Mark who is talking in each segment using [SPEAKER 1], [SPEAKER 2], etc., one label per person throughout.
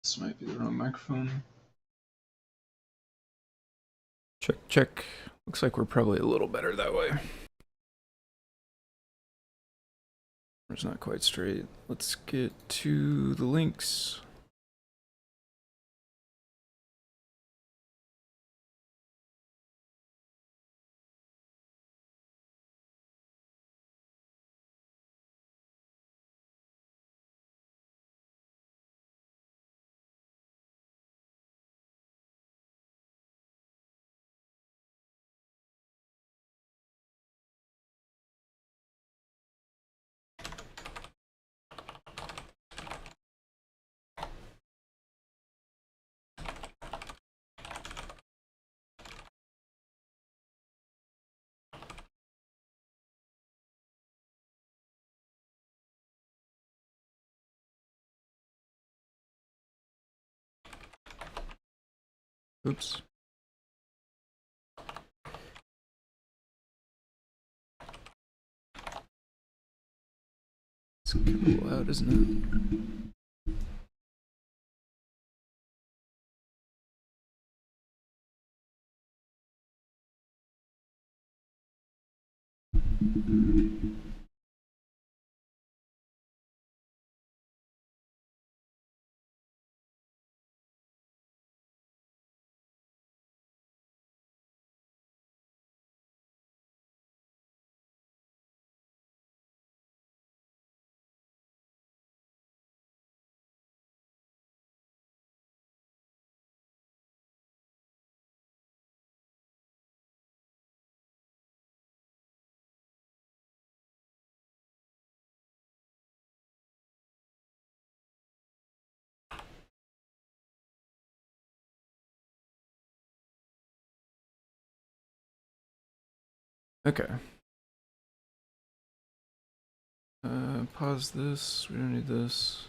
[SPEAKER 1] This might be the wrong microphone.
[SPEAKER 2] Check, check. Looks like we're probably a little better that way. It's not quite straight. Let's get to the links. Oops. It's a little loud, isn't it? Okay. Pause this. We don't need this.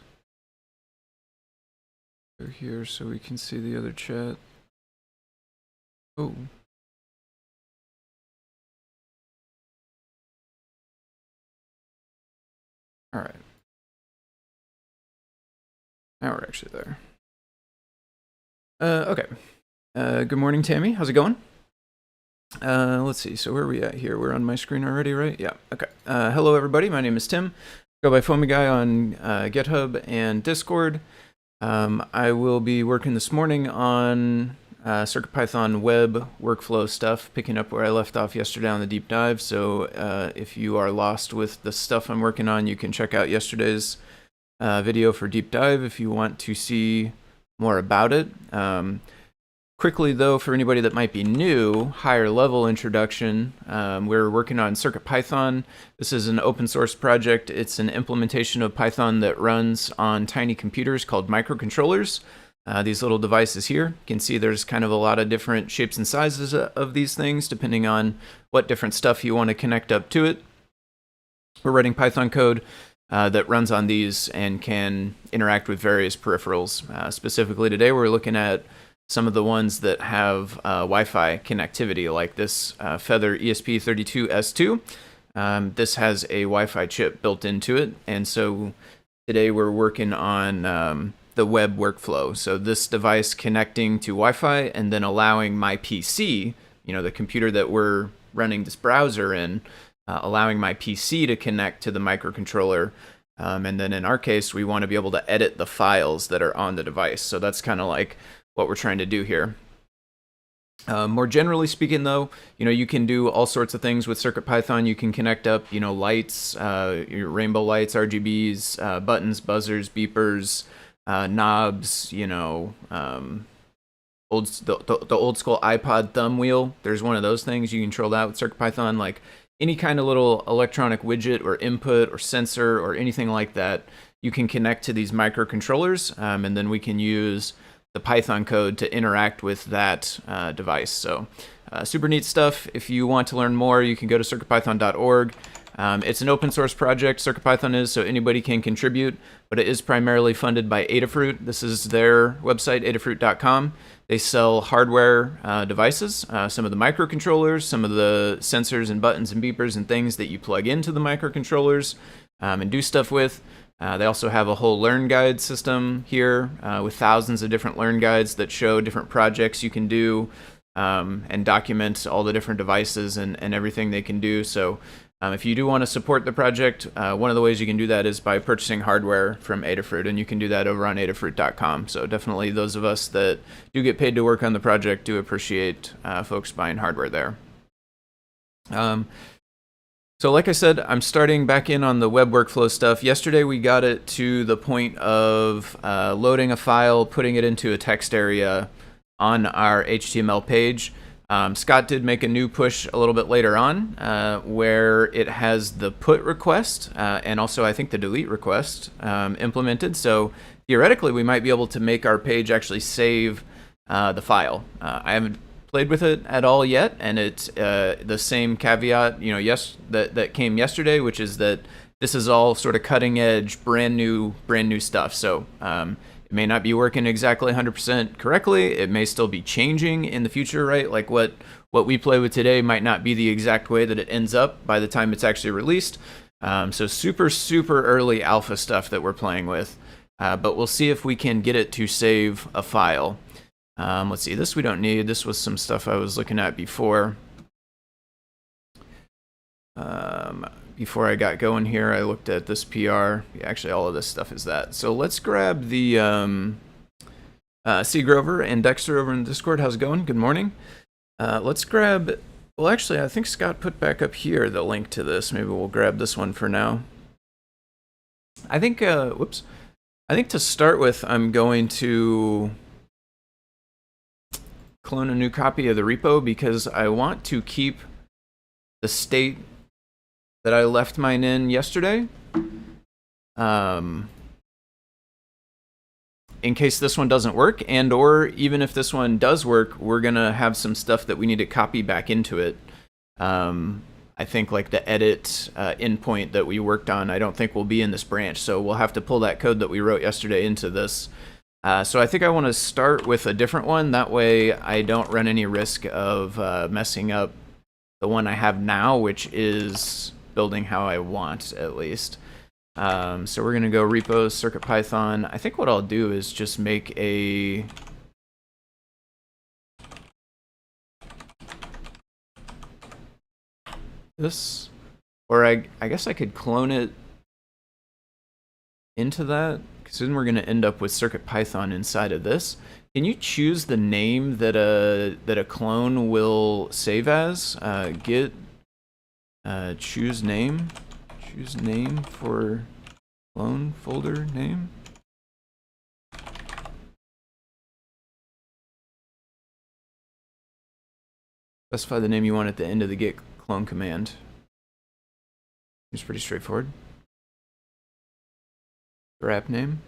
[SPEAKER 2] Go here so we can see the other chat. Oh. All right. Now we're actually there. Okay. Good morning, Tammy. How's it going? Let's see. So where are we at here? We're on my screen already, right? Yeah. Okay. Hello, everybody. My name is Tim. Go by Foamy Guy on GitHub and Discord. I will be working this morning on CircuitPython web workflow stuff, picking up where I left off yesterday on the deep dive. So if you are lost with the stuff I'm working on, you can check out yesterday's video for deep dive if you want to see more about it. Quickly, though, for anybody that might be new, higher level introduction, we're working on CircuitPython. This is an open source project. It's an implementation of Python that runs on tiny computers called microcontrollers. These little devices here. You can see there's kind of a lot of different shapes and sizes of these things, depending on what different stuff you want to connect up to it. We're writing Python code that runs on these and can interact with various peripherals. Specifically today, we're looking at some of the ones that have Wi-Fi connectivity, like this Feather ESP32S2. This has a Wi-Fi chip built into it, and so today we're working on the web workflow. So this device connecting to Wi-Fi and then allowing my PC, the computer that we're running this browser in, allowing my PC to connect to the microcontroller. And then in our case, we want to be able to edit the files that are on the device. So that's kind of like what we're trying to do here. More generally speaking, though, you can do all sorts of things with CircuitPython. You can connect up, lights, your rainbow lights, RGBs, buttons, buzzers, beepers, knobs, the old school iPod thumb wheel. There's one of those things you can control that with CircuitPython, like any kind of little electronic widget or input or sensor or anything like that. You can connect to these microcontrollers, and then we can use the Python code to interact with that device. So super neat stuff. If you want to learn more, you can go to circuitpython.org. It's an open source project, CircuitPython is, so anybody can contribute, but it is primarily funded by Adafruit. This is their website, adafruit.com. They sell hardware devices, some of the microcontrollers, some of the sensors and buttons and beepers and things that you plug into the microcontrollers and do stuff with. They also have a whole learn guide system here with thousands of different learn guides that show different projects you can do and document all the different devices and everything they can do. So if you do want to support the project, one of the ways you can do that is by purchasing hardware from Adafruit, and you can do that over on adafruit.com. So definitely those of us that do get paid to work on the project do appreciate folks buying hardware there. So like I said, I'm starting back in on the web workflow stuff. Yesterday we got it to the point of loading a file, putting it into a text area on our HTML page. Scott did make a new push a little bit later on where it has the put request and also I think the delete request implemented. So theoretically we might be able to make our page actually save the file. I haven't played with it at all yet, and it's the same caveat, that came yesterday, which is that this is all sort of cutting edge, brand new stuff. So it may not be working exactly 100% correctly. It may still be changing in the future, right? Like what we play with today might not be the exact way that it ends up by the time it's actually released. So super early alpha stuff that we're playing with, but we'll see if we can get it to save a file. Let's see, this we don't need. This was some stuff I was looking at before. Before I got going here, I looked at this PR. Yeah, actually, all of this stuff is that. So let's grab the C. Grover and Dexter over in Discord. How's it going? Good morning. Let's grab, well, actually, I think Scott put back up here the link to this. Maybe we'll grab this one for now. I think, whoops. I think to start with, I'm going to clone a new copy of the repo because I want to keep the state that I left mine in yesterday. In case this one doesn't work, and or even if this one does work, we're gonna have some stuff that we need to copy back into it. I think like the edit endpoint that we worked on, I don't think will be in this branch, so we'll have to pull that code that we wrote yesterday into this. So I think I want to start with a different one. That way I don't run any risk of messing up the one I have now, which is building how I want, at least. So we're going to go repos, CircuitPython. I think what I'll do is just make a... this, or I guess I could clone it into that, because then we're going to end up with CircuitPython inside of this. Can you choose the name that a clone will save as? Git choose name for clone folder name. Specify the name you want at the end of the git clone command. It's pretty straightforward. App name.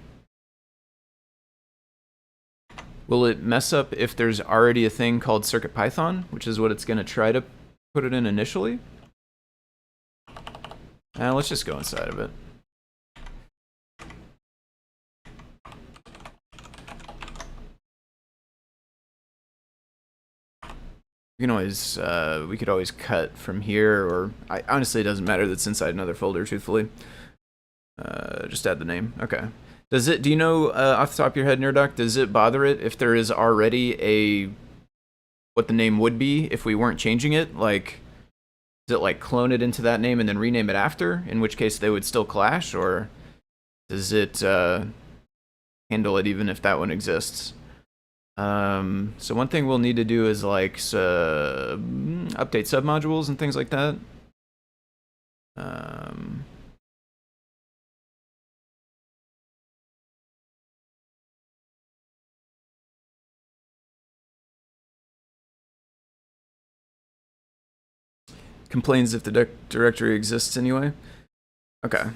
[SPEAKER 2] Will it mess up if there's already a thing called CircuitPython, which is what it's going to try to put it in initially? Let's just go inside of it. You can always, we could always cut from here, or honestly, it doesn't matter that's inside another folder, truthfully. Just add the name. Okay. Does it, do you know off the top of your head, Nerdoc, does it bother it if there is already what the name would be if we weren't changing it? Like, does it like clone it into that name and then rename it after, in which case they would still clash, or does it handle it even if that one exists? So one thing we'll need to do is like update submodules and things like that. Complains if the directory exists anyway. Okay.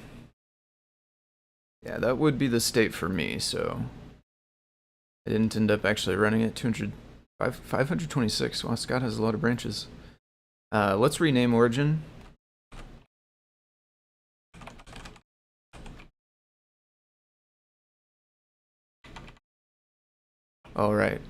[SPEAKER 2] Yeah, that would be the state for me, so I didn't end up actually running it. 526. Wow, Scott has a lot of branches. Let's rename origin. All right.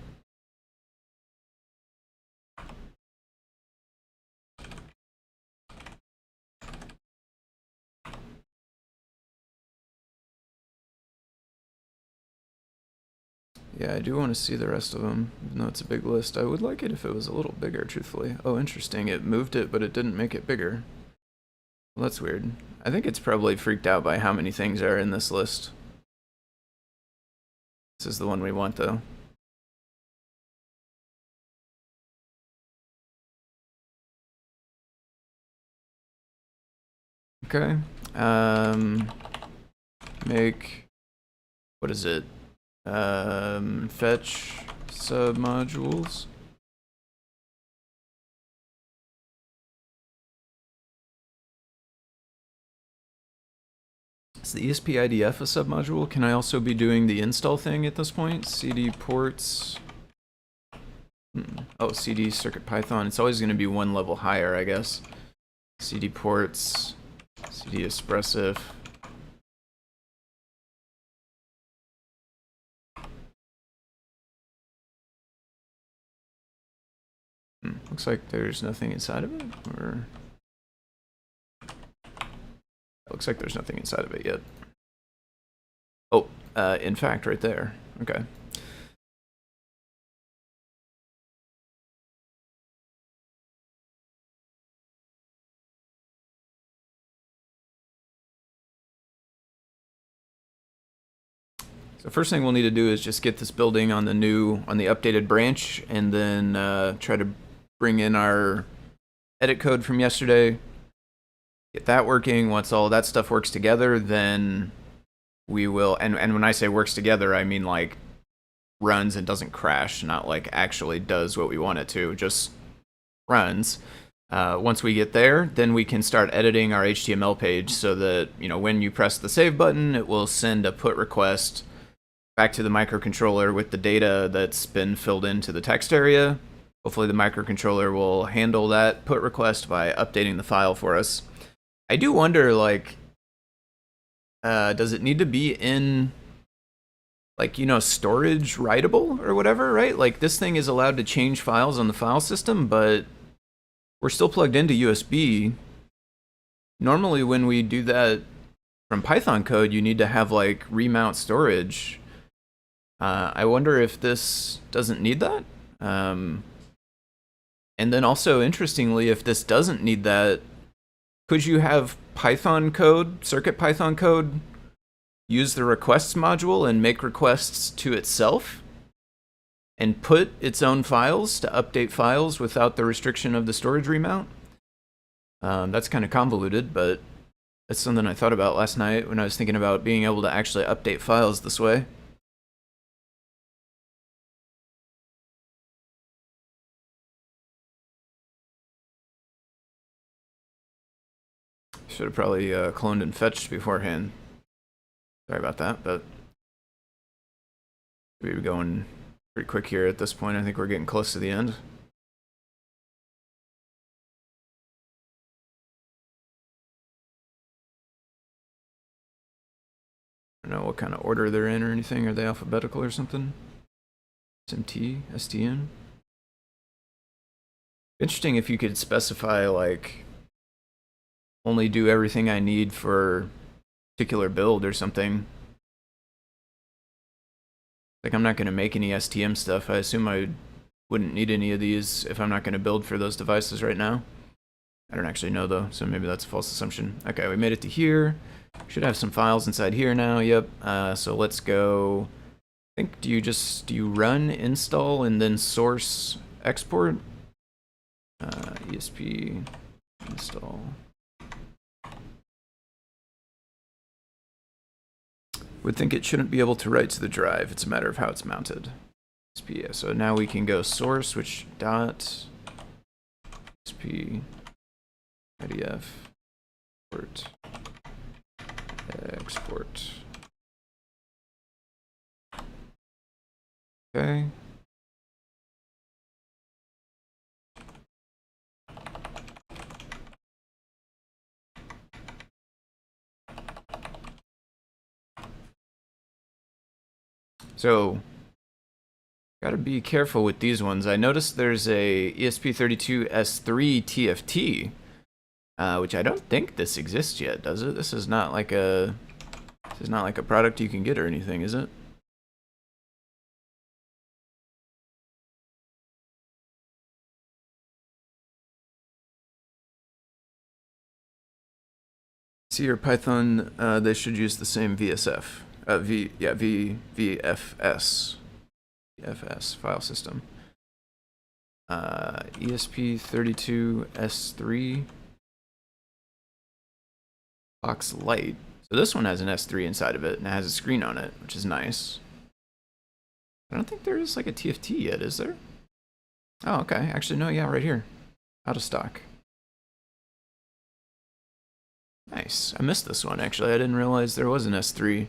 [SPEAKER 2] Yeah, I do want to see the rest of them, even though it's a big list. I would like it if it was a little bigger, truthfully. Oh, interesting. It moved it, but it didn't make it bigger. Well, that's weird. I think it's probably freaked out by how many things are in this list. This is the one we want, though. Okay. Make, what is it? Fetch submodules. Is the ESP-IDF a submodule? Can I also be doing the install thing at this point? CD ports. Oh, CD CircuitPython. It's always going to be one level higher, I guess. CD ports, CD expressive. Looks like there's nothing inside of it, or looks like there's nothing inside of it yet. Oh, in fact, right there. Okay. So first thing we'll need to do is just get this building on the updated branch, and then try to bring in our edit code from yesterday, get that working. Once all that stuff works together, then we will, and when I say works together, I mean like runs and doesn't crash, not like actually does what we want it to, just runs. Once we get there, then we can start editing our HTML page so that, you know, when you press the save button, it will send a put request back to the microcontroller with the data that's been filled into the text area. Hopefully the microcontroller will handle that put request by updating the file for us. I do wonder, like, does it need to be in, like, you know, storage writable or whatever, right? Like, this thing is allowed to change files on the file system, but we're still plugged into USB. Normally when we do that from Python code, you need to have, like, remount storage. I wonder if this doesn't need that. And then also, interestingly, if this doesn't need that, could you have Python code, CircuitPython code, use the requests module and make requests to itself and put its own files to update files without the restriction of the storage remount? That's kind of convoluted, but that's something I thought about last night when I was thinking about being able to actually update files this way. Should have probably cloned and fetched beforehand. Sorry about that, but we're going pretty quick here at this point. I think we're getting close to the end. I don't know what kind of order they're in or anything. Are they alphabetical or something? SMT, STN? Interesting if you could specify, like, only do everything I need for particular build or something. Like, I'm not going to make any STM stuff. I assume I wouldn't need any of these if I'm not going to build for those devices right now. I don't actually know, though, so maybe that's a false assumption. Okay, we made it to here. Should have some files inside here now. Yep. So let's go. I think, do you run install and then source export? ESP install. Would think it shouldn't be able to write to the drive. It's a matter of how it's mounted. ESP. So now we can go source, which dot ESP IDF port export. Okay. So, gotta be careful with these ones. I noticed there's a ESP32S3 TFT, which I don't think this exists yet, does it? This is not like a product you can get or anything, is it? C or Python, they should use the same VSF. VFS file system. ESP32S3 box light. So this one has an S3 inside of it and it has a screen on it, which is nice. I don't think there is like a TFT yet, is there? Oh, okay. Actually, no, yeah, right here. Out of stock. Nice. I missed this one, actually. I didn't realize there was an S3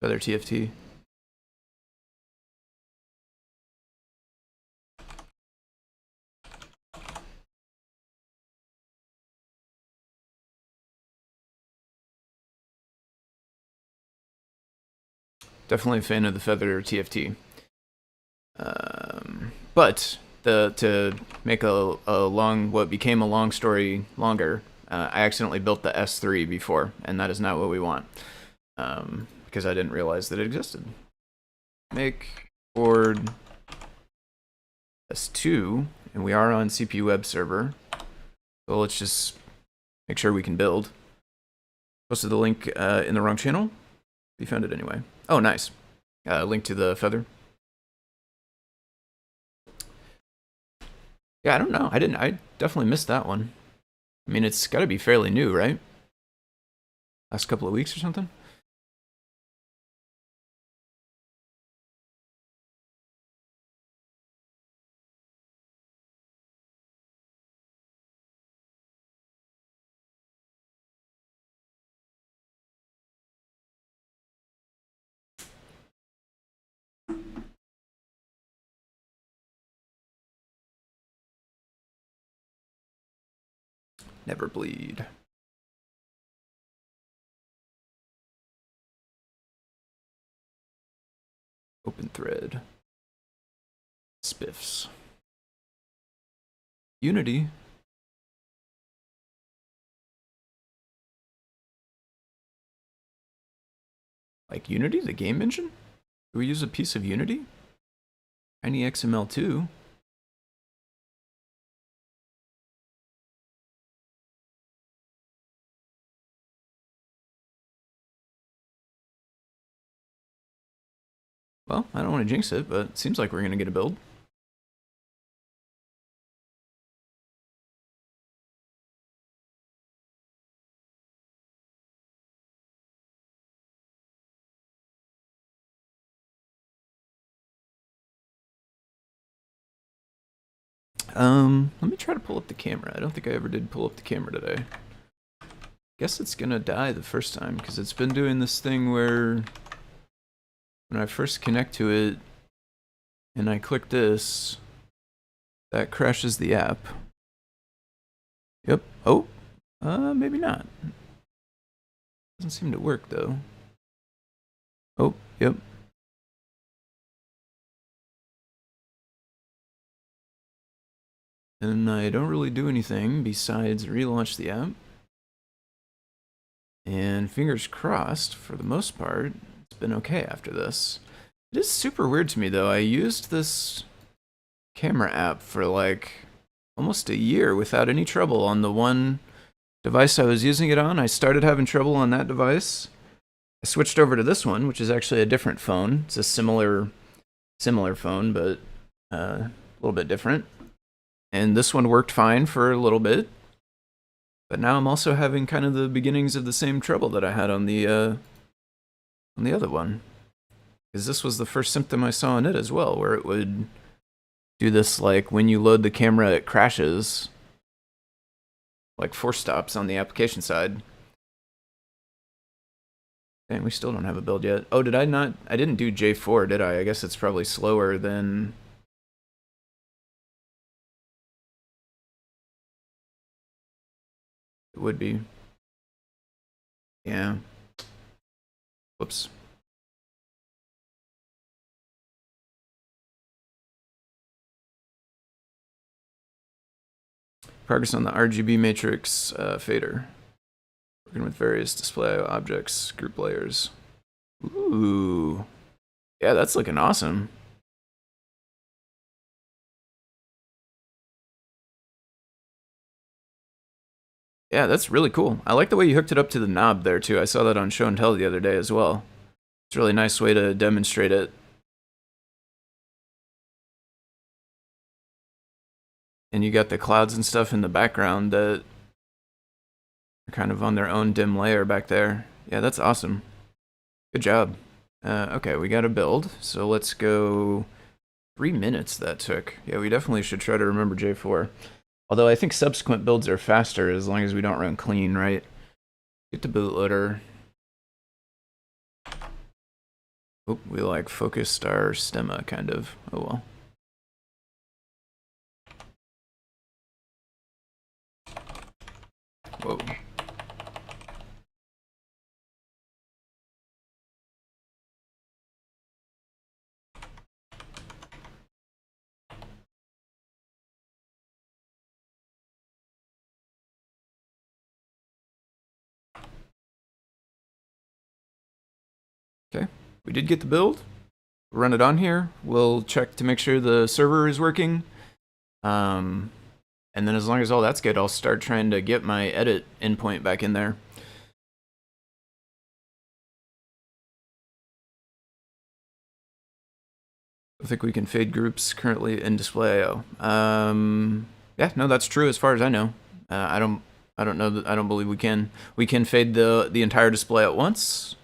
[SPEAKER 2] Feather TFT. Definitely a fan of the Feather TFT. But to make what became a long story longer, I accidentally built the S3 before, and that is not what we want, because I didn't realize that it existed. Make board S2, and we are on CPU web server, so let's just make sure we can build. Posted the link in the wrong channel. We found it anyway. Oh, nice. Link to the Feather. Yeah, I don't know. I definitely missed that one. I mean, it's got to be fairly new, right? Last couple of weeks or something? Never bleed. Open thread. Spiffs. Unity. Like Unity, the game engine? Do we use a piece of Unity? Tiny XML2. Well, I don't want to jinx it, but it seems like we're going to get a build. Let me try to pull up the camera. I don't think I ever did pull up the camera today. Guess it's gonna die the first time, because it's been doing this thing where when I first connect to it and I click this, that crashes the app. Yep. Oh, maybe not. Doesn't seem to work though. Oh, yep. And I don't really do anything besides relaunch the app. And fingers crossed, for the most part, it's been okay after this. It is super weird to me though. I used this camera app for like almost a year without any trouble on the one device I was using it on. I started having trouble on that device. I switched over to this one, which is actually a different phone. It's a similar phone, but a little bit different. And this one worked fine for a little bit. But now I'm also having kind of the beginnings of the same trouble that I had on the other one. Because this was the first symptom I saw in it as well, where it would do this, like, when you load the camera, it crashes. Like, force stops on the application side. And we still don't have a build yet. Oh, did I not? I didn't do J4, did I? I guess it's probably slower than... it would be. Yeah. Whoops. Progress on the RGB matrix fader. Working with various display objects, group layers. Ooh. Yeah, that's looking awesome. Yeah, that's really cool. I like the way you hooked it up to the knob there too. I saw that on Show and Tell the other day as well. It's a really nice way to demonstrate it. And you got the clouds and stuff in the background that are kind of on their own dim layer back there. Yeah, that's awesome. Good job. Okay, we got a build, so let's go. 3 minutes that took. Yeah, we definitely should try to remember J4. Although I think subsequent builds are faster as long as we don't run clean, right? Get the bootloader. Oh, we like focused our stemma kind of. Oh well. Whoa. Okay, we did get the build. Run it on here. We'll check to make sure the server is working. And then as long as all that's good, I'll start trying to get my edit endpoint back in there. I think we can fade groups currently in display.io. Yeah, no, that's true as far as I know. I don't know that. I don't believe we can. We can fade the entire display at once.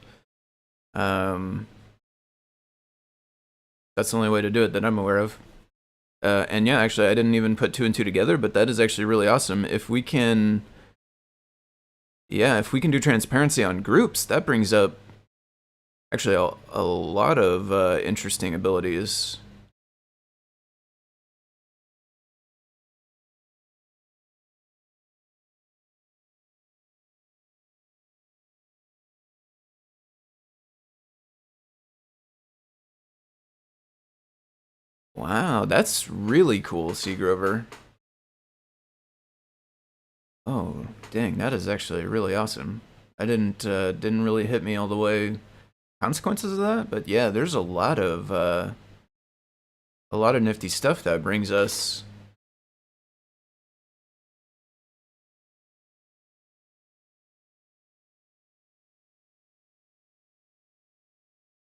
[SPEAKER 2] That's the only way to do it that I'm aware of. And yeah, actually, I didn't even put 2 and 2 together, but that is actually really awesome. If we can, yeah, if we can do transparency on groups, that brings up actually a lot of interesting abilities. Wow, that's really cool, Seagrover. Oh, dang, that is actually really awesome. I didn't really hit me all the way consequences of that, but yeah, there's a lot of nifty stuff that brings us.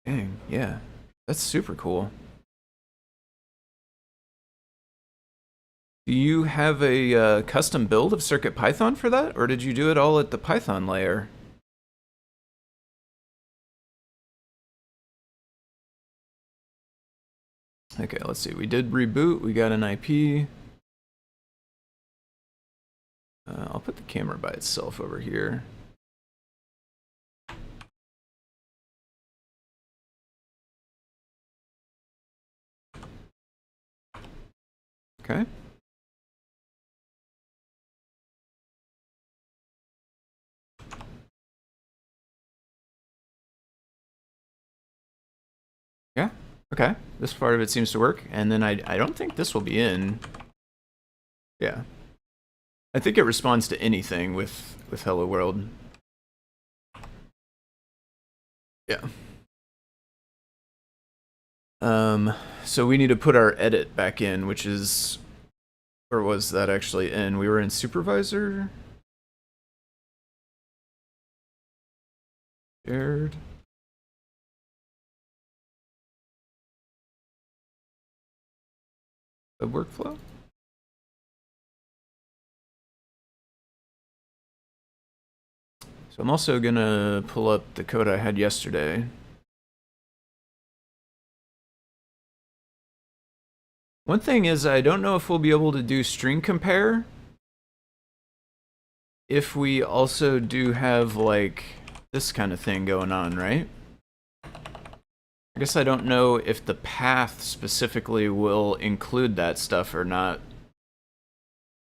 [SPEAKER 2] Dang, yeah, that's super cool. Do you have a custom build of CircuitPython for that, or did you do it all at the Python layer? Okay, let's see. We did reboot. We got an IP. I'll put the camera by itself over here. Okay. Yeah. Okay. This part of it seems to work, and then I don't think this will be in. Yeah. I think it responds to anything with Hello World. Yeah. So we need to put our edit back in, which is, where was that actually in? We were in supervisor. Shared. The workflow. So I'm also gonna pull up the code I had yesterday. One thing is, I don't know if we'll be able to do string compare if we also do have like this kind of thing going on, right? I guess I don't know if the path specifically will include that stuff or not.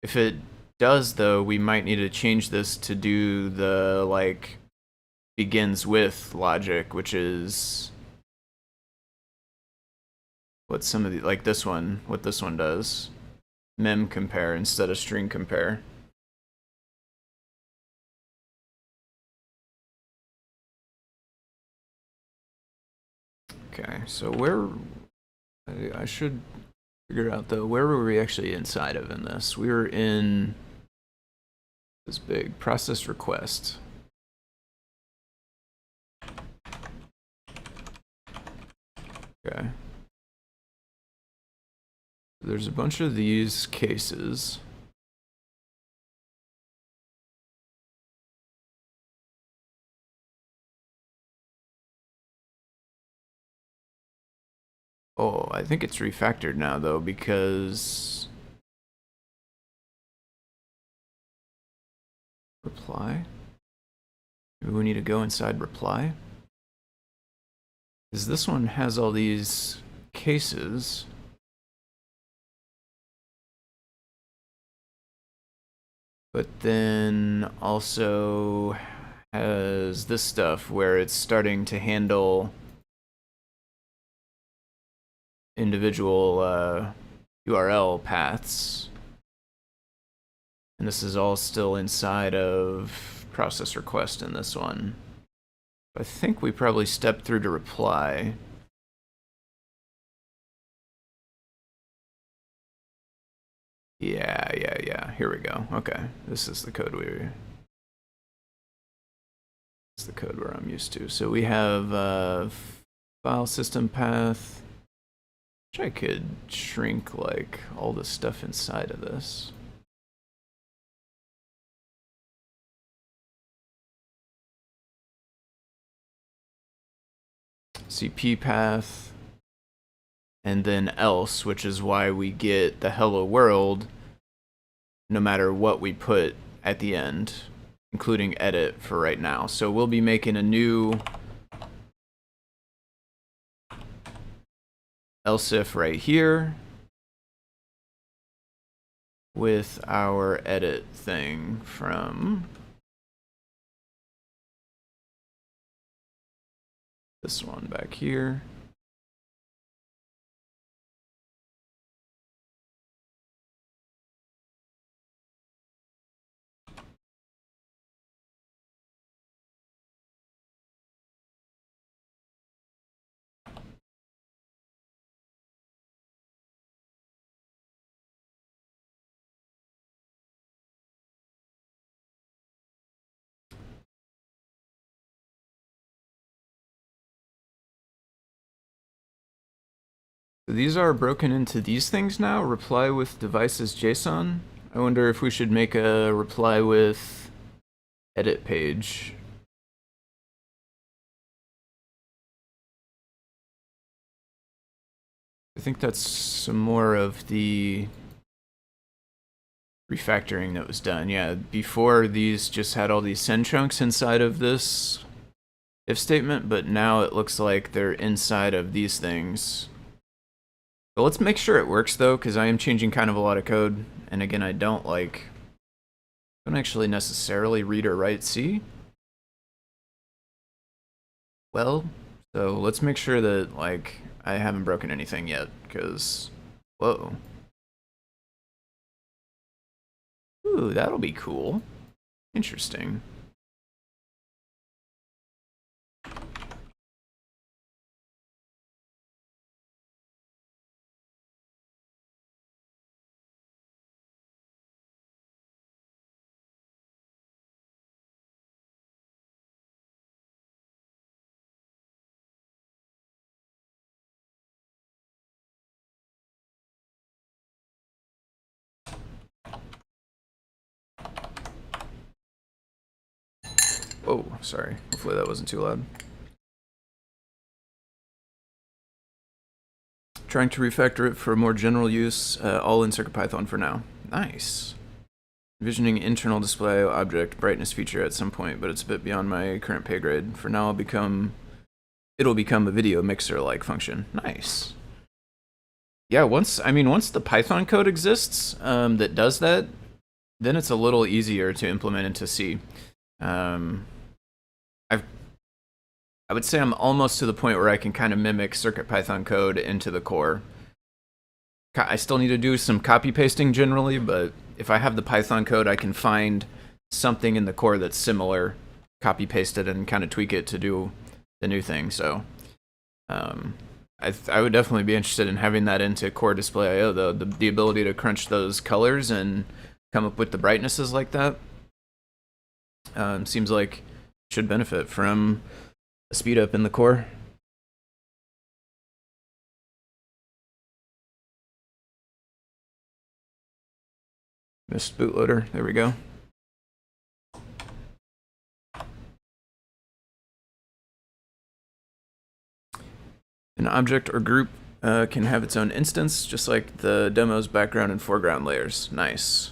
[SPEAKER 2] If it does, though, we might need to change this to do the like begins with logic, which is what some of the, like this one, what this one does. Mem compare instead of string compare. Okay, so where, I should figure out though, where were we actually inside of in this? We were in This big process request. Okay. There's a bunch of these cases. Oh, I think it's refactored now though, because reply. Maybe we need to go inside reply. Because this one has all these cases. But then also has this stuff where it's starting to handle individual URL paths. And this is all still inside of process request in this one. I think we probably stepped through to reply. Yeah. Here we go. Okay, this is the code where I'm used to. So we have file system path, which I could shrink like all the stuff inside of this. CP path, and then else, which is why we get the hello world no matter what we put at the end, including edit for right now. So we'll be making a new else if right here with our edit thing from this one back here. These are broken into these things now. Reply with devices JSON. I wonder if we should make a reply with edit page. I think that's some more of the refactoring that was done. Yeah, before these just had all these send chunks inside of this if statement, but now it looks like they're inside of these things. But let's make sure it works though, because I am changing kind of a lot of code, and again, I don't actually necessarily read or write C. Well, so let's make sure that like I haven't broken anything yet, because whoa. Ooh, that'll be cool. Interesting. Oh, sorry. Hopefully that wasn't too loud. Trying to refactor it for more general use, all in CircuitPython for now. Nice. Envisioning internal display object brightness feature at some point, but it's a bit beyond my current pay grade. For now, it'll become a video mixer-like function. Nice. Yeah, once the Python code exists that does that, then it's a little easier to implement into C. I would say I'm almost to the point where I can kind of mimic CircuitPython code into the core. I still need to do some copy pasting generally, but if I have the Python code, I can find something in the core that's similar, copy paste it, and kind of tweak it to do the new thing. So I would definitely be interested in having that into core display IO, though, the ability to crunch those colors and come up with the brightnesses like that. Seems like should benefit from a speed up in the core. Missed bootloader. There we go. An object or group can have its own instance, just like the demo's background and foreground layers. Nice.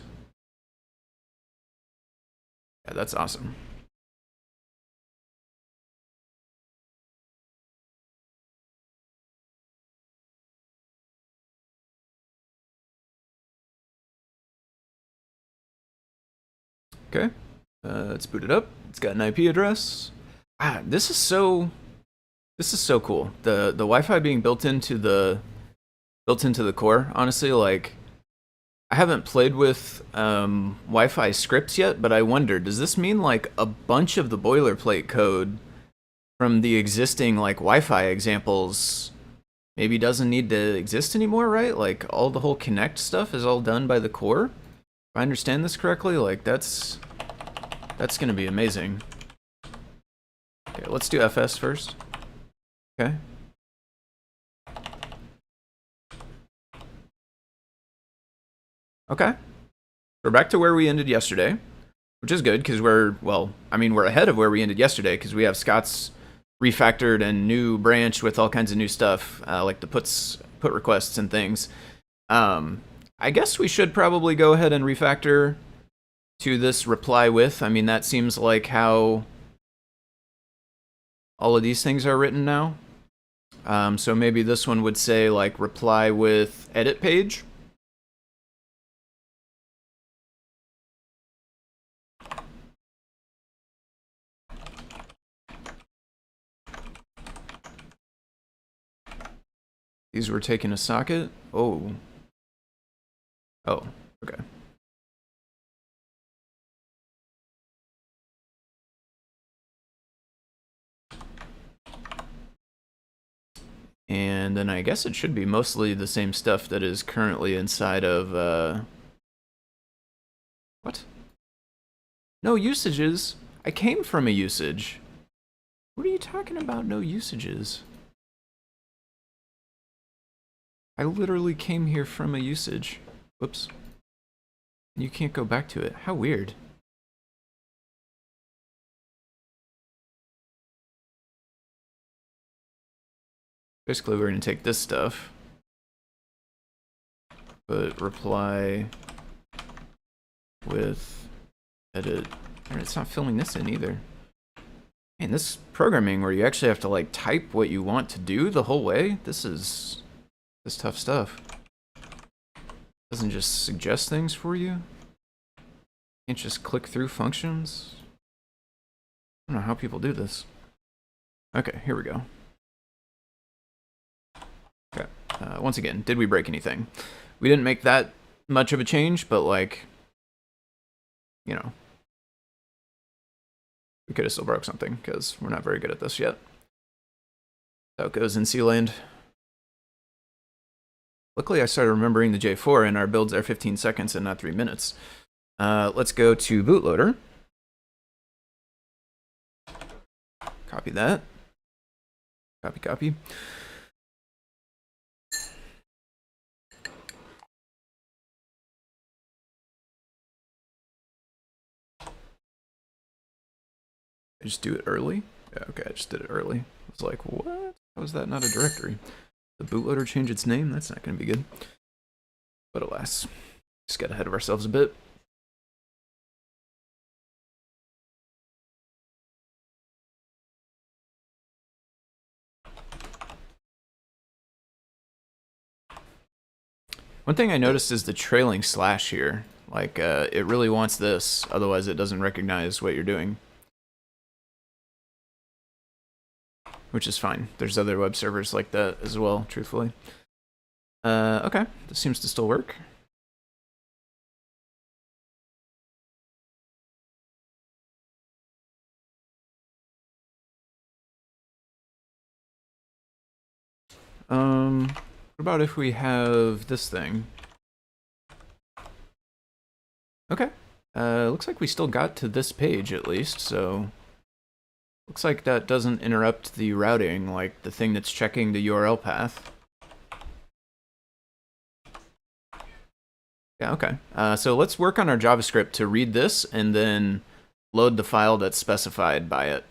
[SPEAKER 2] Yeah, that's awesome. Okay, let's boot it up. It's got an IP address. This is so cool. The Wi-Fi being built into the core. Honestly, like, I haven't played with Wi-Fi scripts yet, but I wonder, does this mean like a bunch of the boilerplate code from the existing like Wi-Fi examples maybe doesn't need to exist anymore, right? Like all the whole connect stuff is all done by the core. If I understand this correctly, like that's gonna be amazing. Okay, let's do FS first. Okay. Okay. We're back to where we ended yesterday, which is good because we're ahead of where we ended yesterday because we have Scott's refactored and new branch with all kinds of new stuff, like the put requests and things. I guess we should probably go ahead and refactor to this reply with. I mean, that seems like how all of these things are written now. So maybe this one would say like reply with edit page. These were taking a socket. Oh, okay. And then I guess it should be mostly the same stuff that is currently inside of, what? No usages? I came from a usage. What are you talking about, no usages? I literally came here from a usage. Whoops. You can't go back to it. How weird. Basically, we're going to take this stuff, but reply with edit. And it's not filling this in either. Man, this programming where you actually have to like type what you want to do the whole way, this is tough stuff. Doesn't just suggest things for you. Can't just click through functions. I don't know how people do this. Okay, here we go. Okay, once again, did we break anything? We didn't make that much of a change, but like, you know, we could have still broke something because we're not very good at this yet. How it goes in C-land. Luckily, I started remembering the J4 and our builds are 15 seconds and not 3 minutes. Let's go to bootloader. Copy that. Copy. I just do it early? Yeah, okay, I just did it early. I was like, what? How is that not a directory? The bootloader changed its name? That's not going to be good. But alas, just got ahead of ourselves a bit. One thing I noticed is the trailing slash here. Like, it really wants this, otherwise it doesn't recognize what you're doing. Which is fine. There's other web servers like that as well, truthfully. Okay, this seems to still work. What about if we have this thing? Okay, Looks like we still got to this page at least, so looks like that doesn't interrupt the routing, like the thing that's checking the URL path. Yeah, okay. So let's work on our JavaScript to read this and then load the file that's specified by it.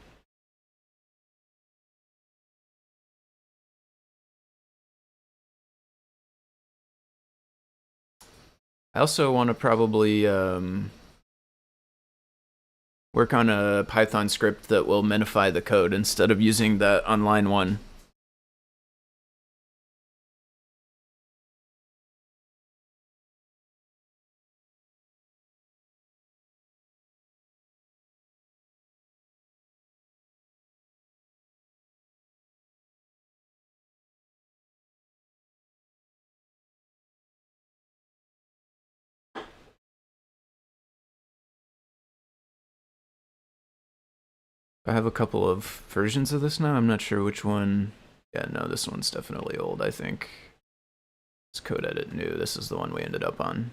[SPEAKER 2] I also want to probably work on a Python script that will minify the code instead of using that on line 1. I have a couple of versions of this now. I'm not sure which one. Yeah, no, this one's definitely old, I think. It's code edit new. This is the one we ended up on.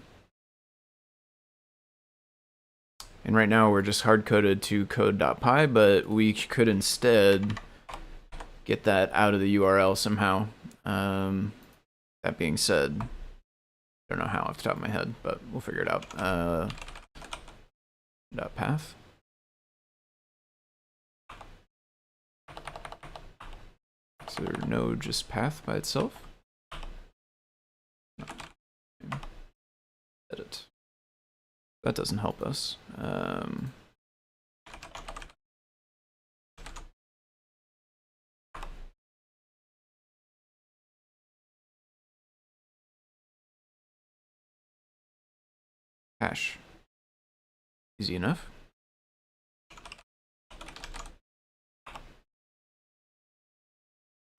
[SPEAKER 2] And right now we're just hard-coded to code.py, but we could instead get that out of the URL somehow. That being said, I don't know how off the top of my head, but we'll figure it out. .path. Is there no just path by itself? No. Edit. That doesn't help us. Hash. Easy enough.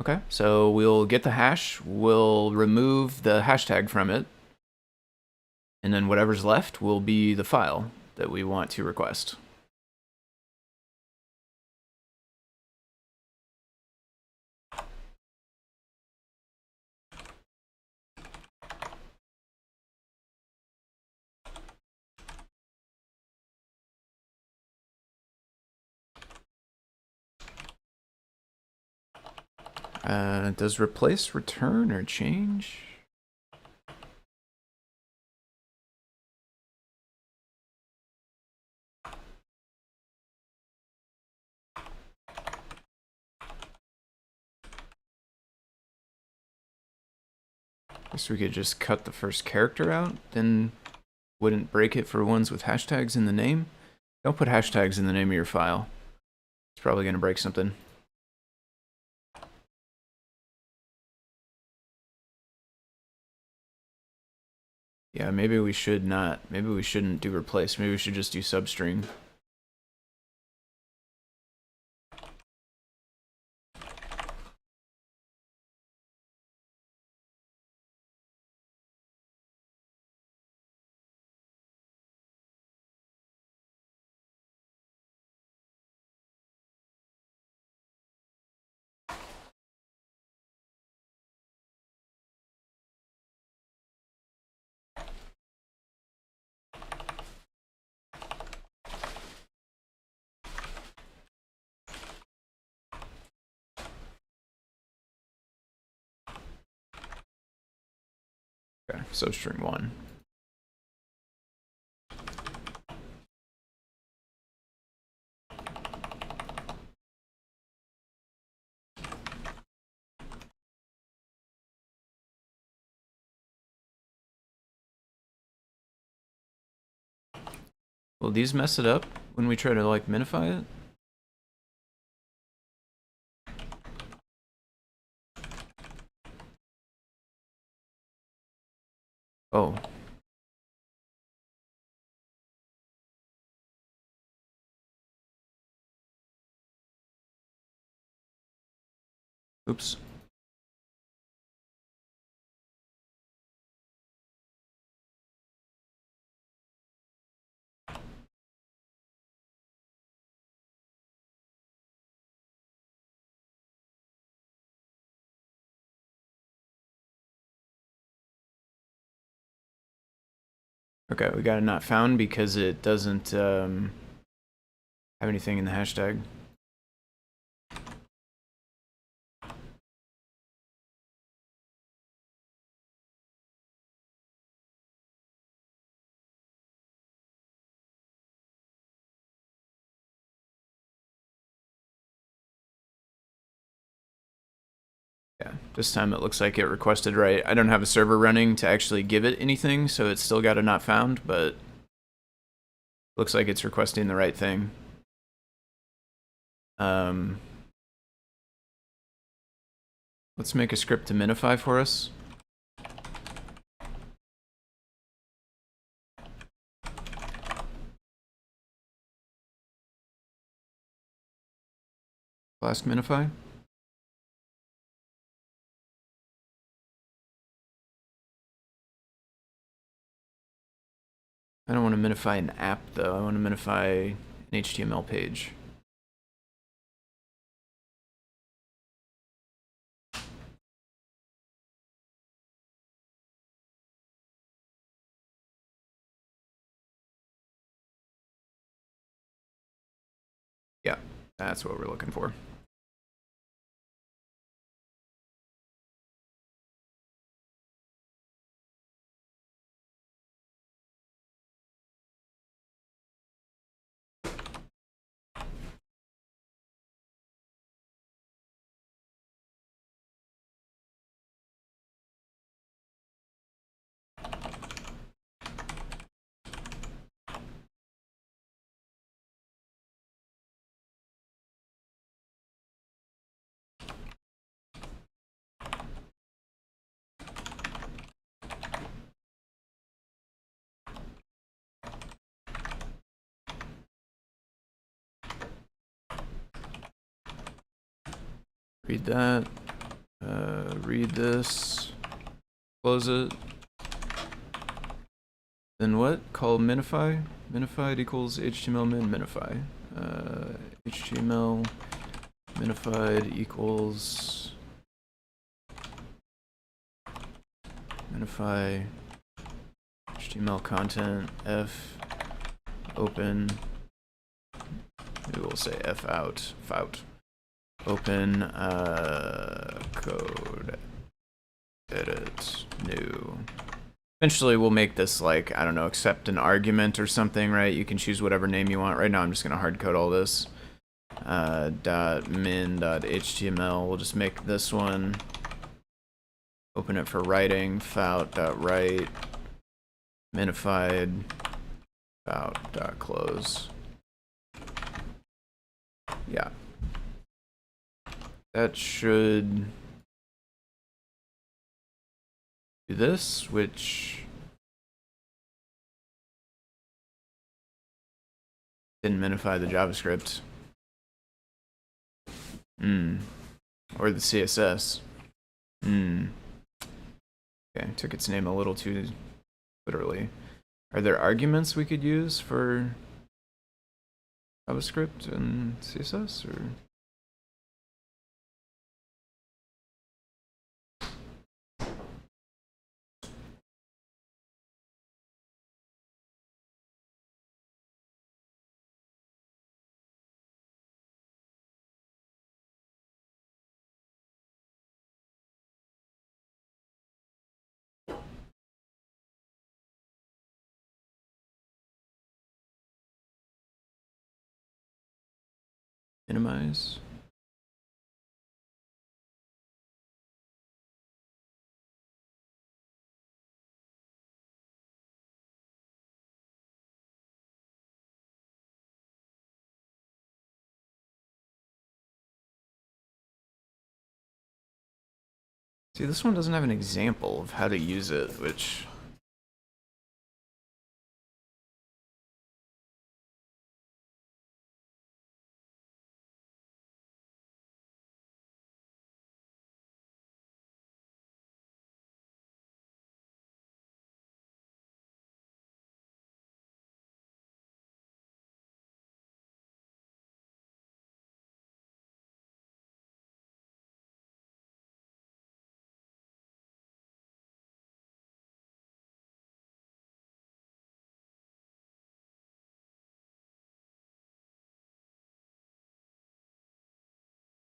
[SPEAKER 2] Okay, so we'll get the hash, we'll remove the hashtag from it, and then whatever's left will be the file that we want to request. Does replace return or change? Guess we could just cut the first character out, then wouldn't break it for ones with hashtags in the name. Don't put hashtags in the name of your file. It's probably going to break something. Yeah, maybe we should not. Maybe we shouldn't do replace. Maybe we should just do substring. Okay, substring 1. Will these mess it up when we try to like minify it? Oh. Oops. Okay, we got a not found because it doesn't have anything in the hashtag. Yeah, this time it looks like it requested right. I don't have a server running to actually give it anything, so it's still got a not found, but looks like it's requesting the right thing. Let's make a script to minify for us. Flask minify. I don't want to minify an app though. I want to minify an HTML page. Yeah, that's what we're looking for. Read that. Read this. Close it. Then what? Call minify. Minified equals HTML min minify. HTML minified equals minify HTML content f open. We will say f out. Fout. Open code edit new. Eventually we'll make this like, I don't know, accept an argument or something, right? You can choose whatever name you want. Right now I'm just gonna hard code all this. .min.html. We'll just make this one. Open it for writing. Fout.write. Minified. Fout.close. Yeah. That should do this, which didn't minify the JavaScript. Or the CSS. Okay, took its name a little too literally. Are there arguments we could use for JavaScript and CSS, or? Minimize. See, this one doesn't have an example of how to use it, which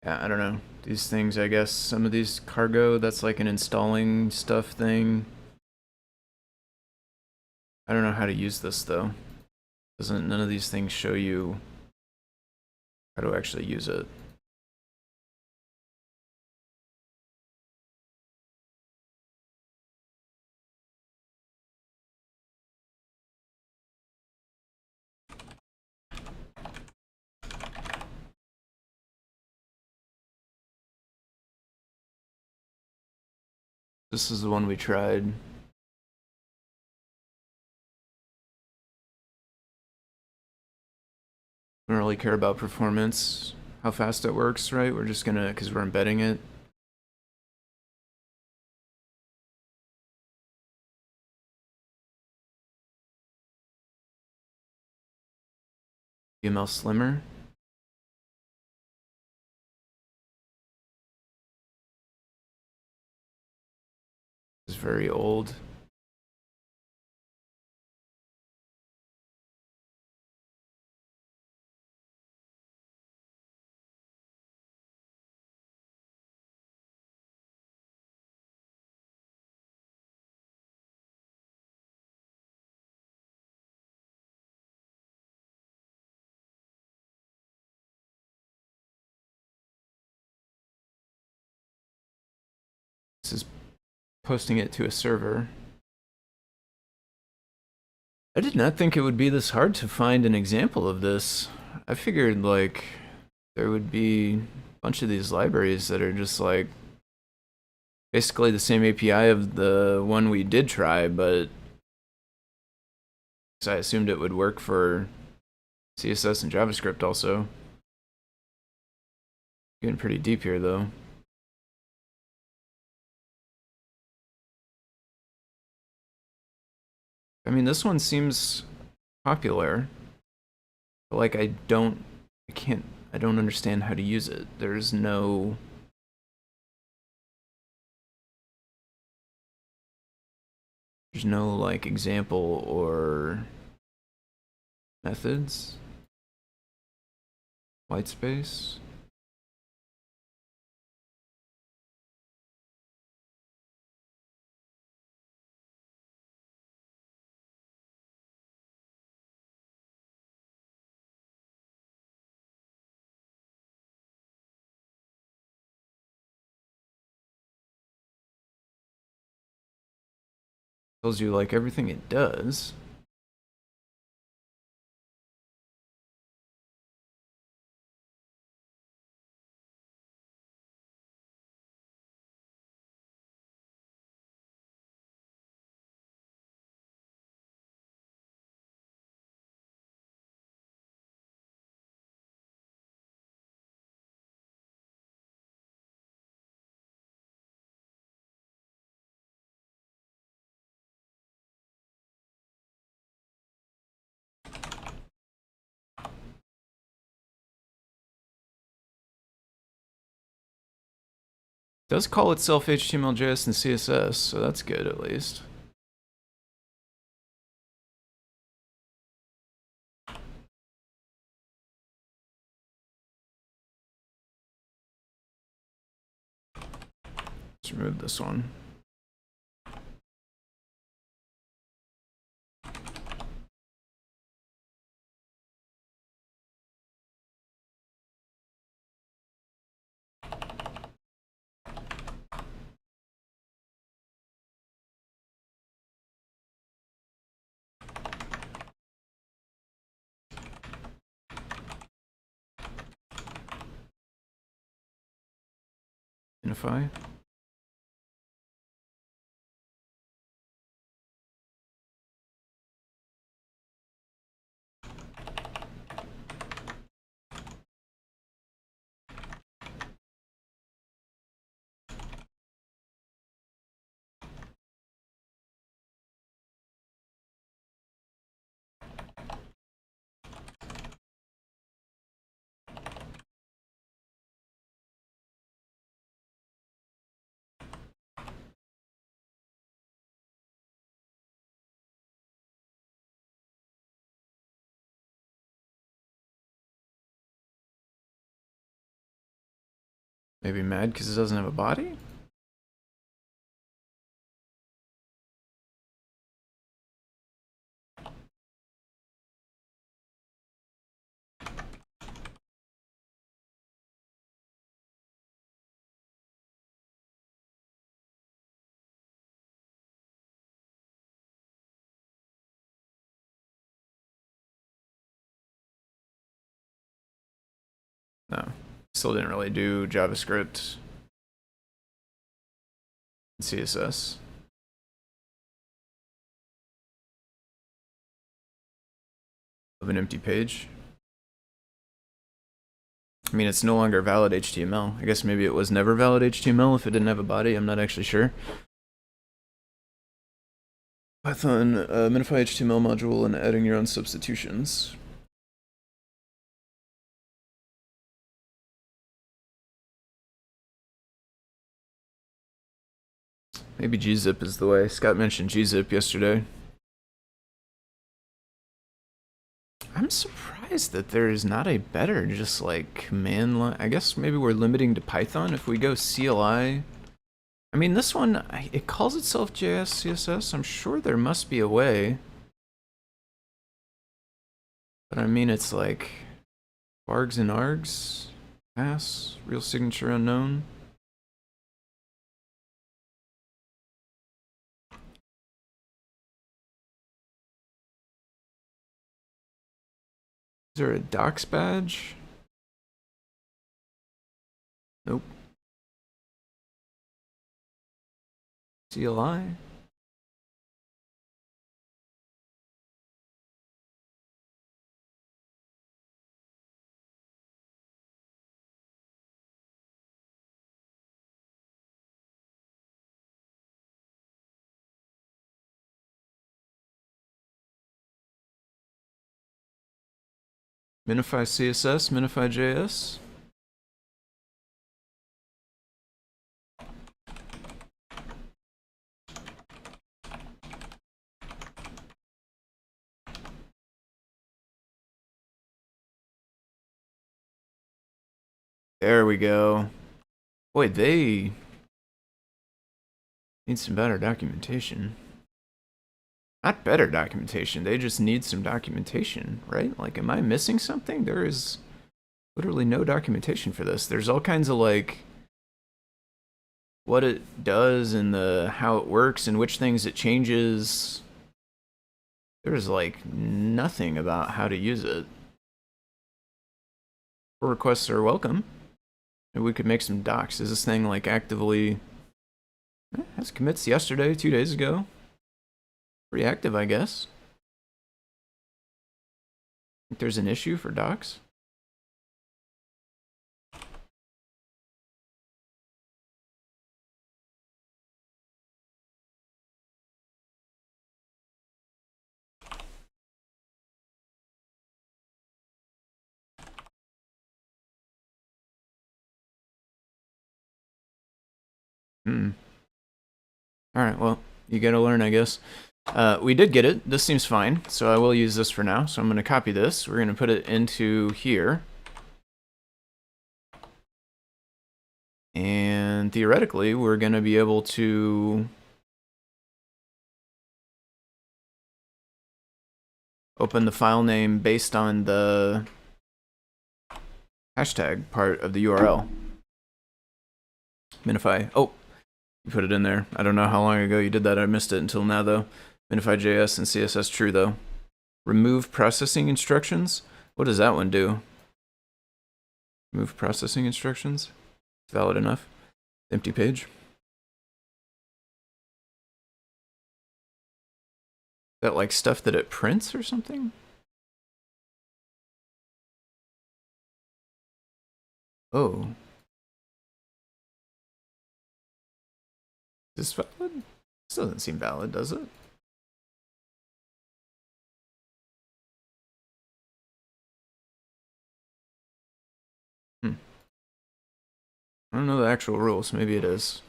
[SPEAKER 2] Yeah, I don't know. These things, I guess, some of these cargo, that's like an installing stuff thing. I don't know how to use this though. Doesn't none of these things show you how to actually use it? This is the one we tried. We don't really care about performance, how fast it works, right? We're just gonna, because we're embedding it. VML Slimmer. Is very old. This is posting it to a server. I did not think it would be this hard to find an example of this. I figured like there would be a bunch of these libraries that are just like basically the same API of the one we did try, but I assumed it would work for CSS and JavaScript also. Getting pretty deep here though. I mean, this one seems popular, but like I don't understand how to use it. There's no like example or methods. White space. Tells you like everything it does. It does call itself HTML, JS, and CSS, so that's good at least. Let's remove this one. Unify. Maybe mad because it doesn't have a body? No. Still didn't really do JavaScript and CSS. Of an empty page. I mean, it's no longer valid HTML. I guess maybe it was never valid HTML if it didn't have a body. I'm not actually sure. Python, minify HTML module and adding your own substitutions. Maybe gzip is the way. Scott mentioned gzip yesterday. I'm surprised that there is not a better just like command line. I guess maybe we're limiting to Python. If we go CLI, I mean this one, it calls itself JS CSS. I'm sure there must be a way. But I mean it's like args and args, pass, real signature unknown. Is there a docs badge? Nope. CLI? Minify CSS, minify JS. There we go. Boy, they need some better documentation. Not better documentation, they just need some documentation, right? Like, am I missing something? There is literally no documentation for this. There's all kinds of like what it does and how it works and which things it changes. There's like nothing about how to use it. Pull requests are welcome. Maybe we could make some docs. Is this thing like actively has commits yesterday, 2 days ago? Pretty active, I guess. Think there's an issue for docs? Alright, well, you gotta learn, I guess. We did get it. This seems fine, so I will use this for now. So I'm going to copy this. We're going to put it into here. And theoretically, we're going to be able to open the file name based on the hashtag part of the URL. Minify. Oh, you put it in there. I don't know how long ago you did that. I missed it until now, though. Minify JS and CSS true, though. Remove processing instructions. What does that one do? Remove processing instructions. It's valid enough. Empty page. Is that like stuff that it prints or something? Oh. Is this valid? This doesn't seem valid, does it? I don't know the actual rules. Maybe it is.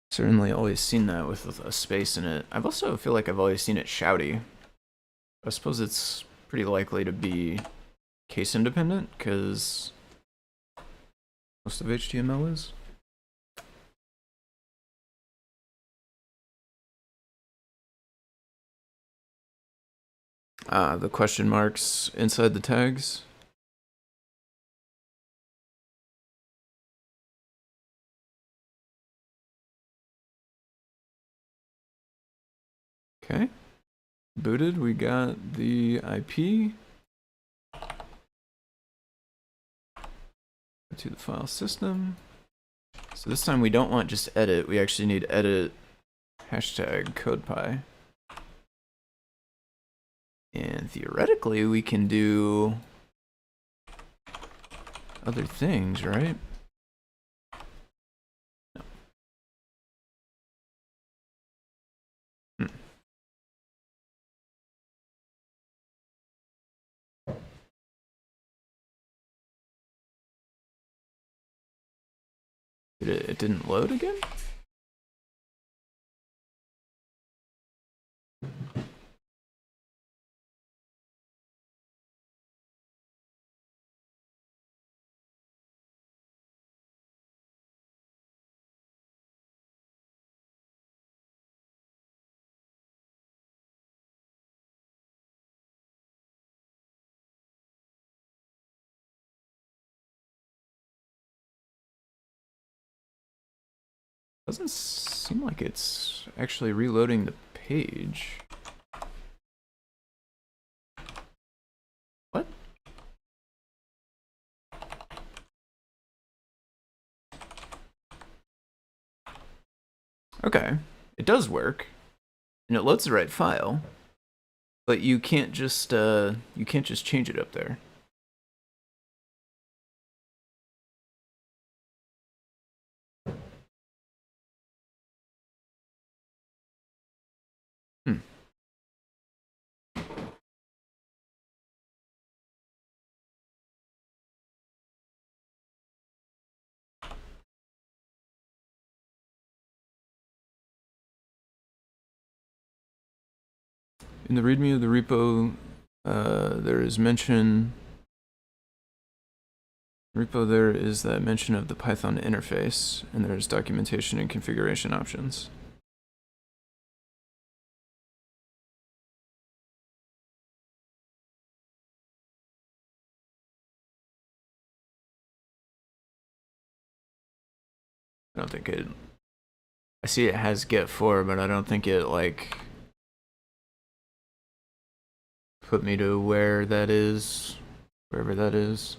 [SPEAKER 2] Certainly always seen that with a space in it. I've also feel like I've always seen it shouty. I suppose it's pretty likely to be case independent, because most of HTML is. The question marks inside the tags. Okay. Booted, we got the IP. Go to the file system. So this time we don't want just edit, we actually need edit hashtag CodePy. And theoretically we can do other things, right? No. It didn't load again? Doesn't seem like it's actually reloading the page. What? Okay, it does work, and it loads the right file, but you can't just change it up there. In the README of the repo, there is mention. Repo there is that mention of the Python interface, and there's documentation and configuration options. I don't think it. I see it has get4, but I don't think it like put me to where that is, wherever that is.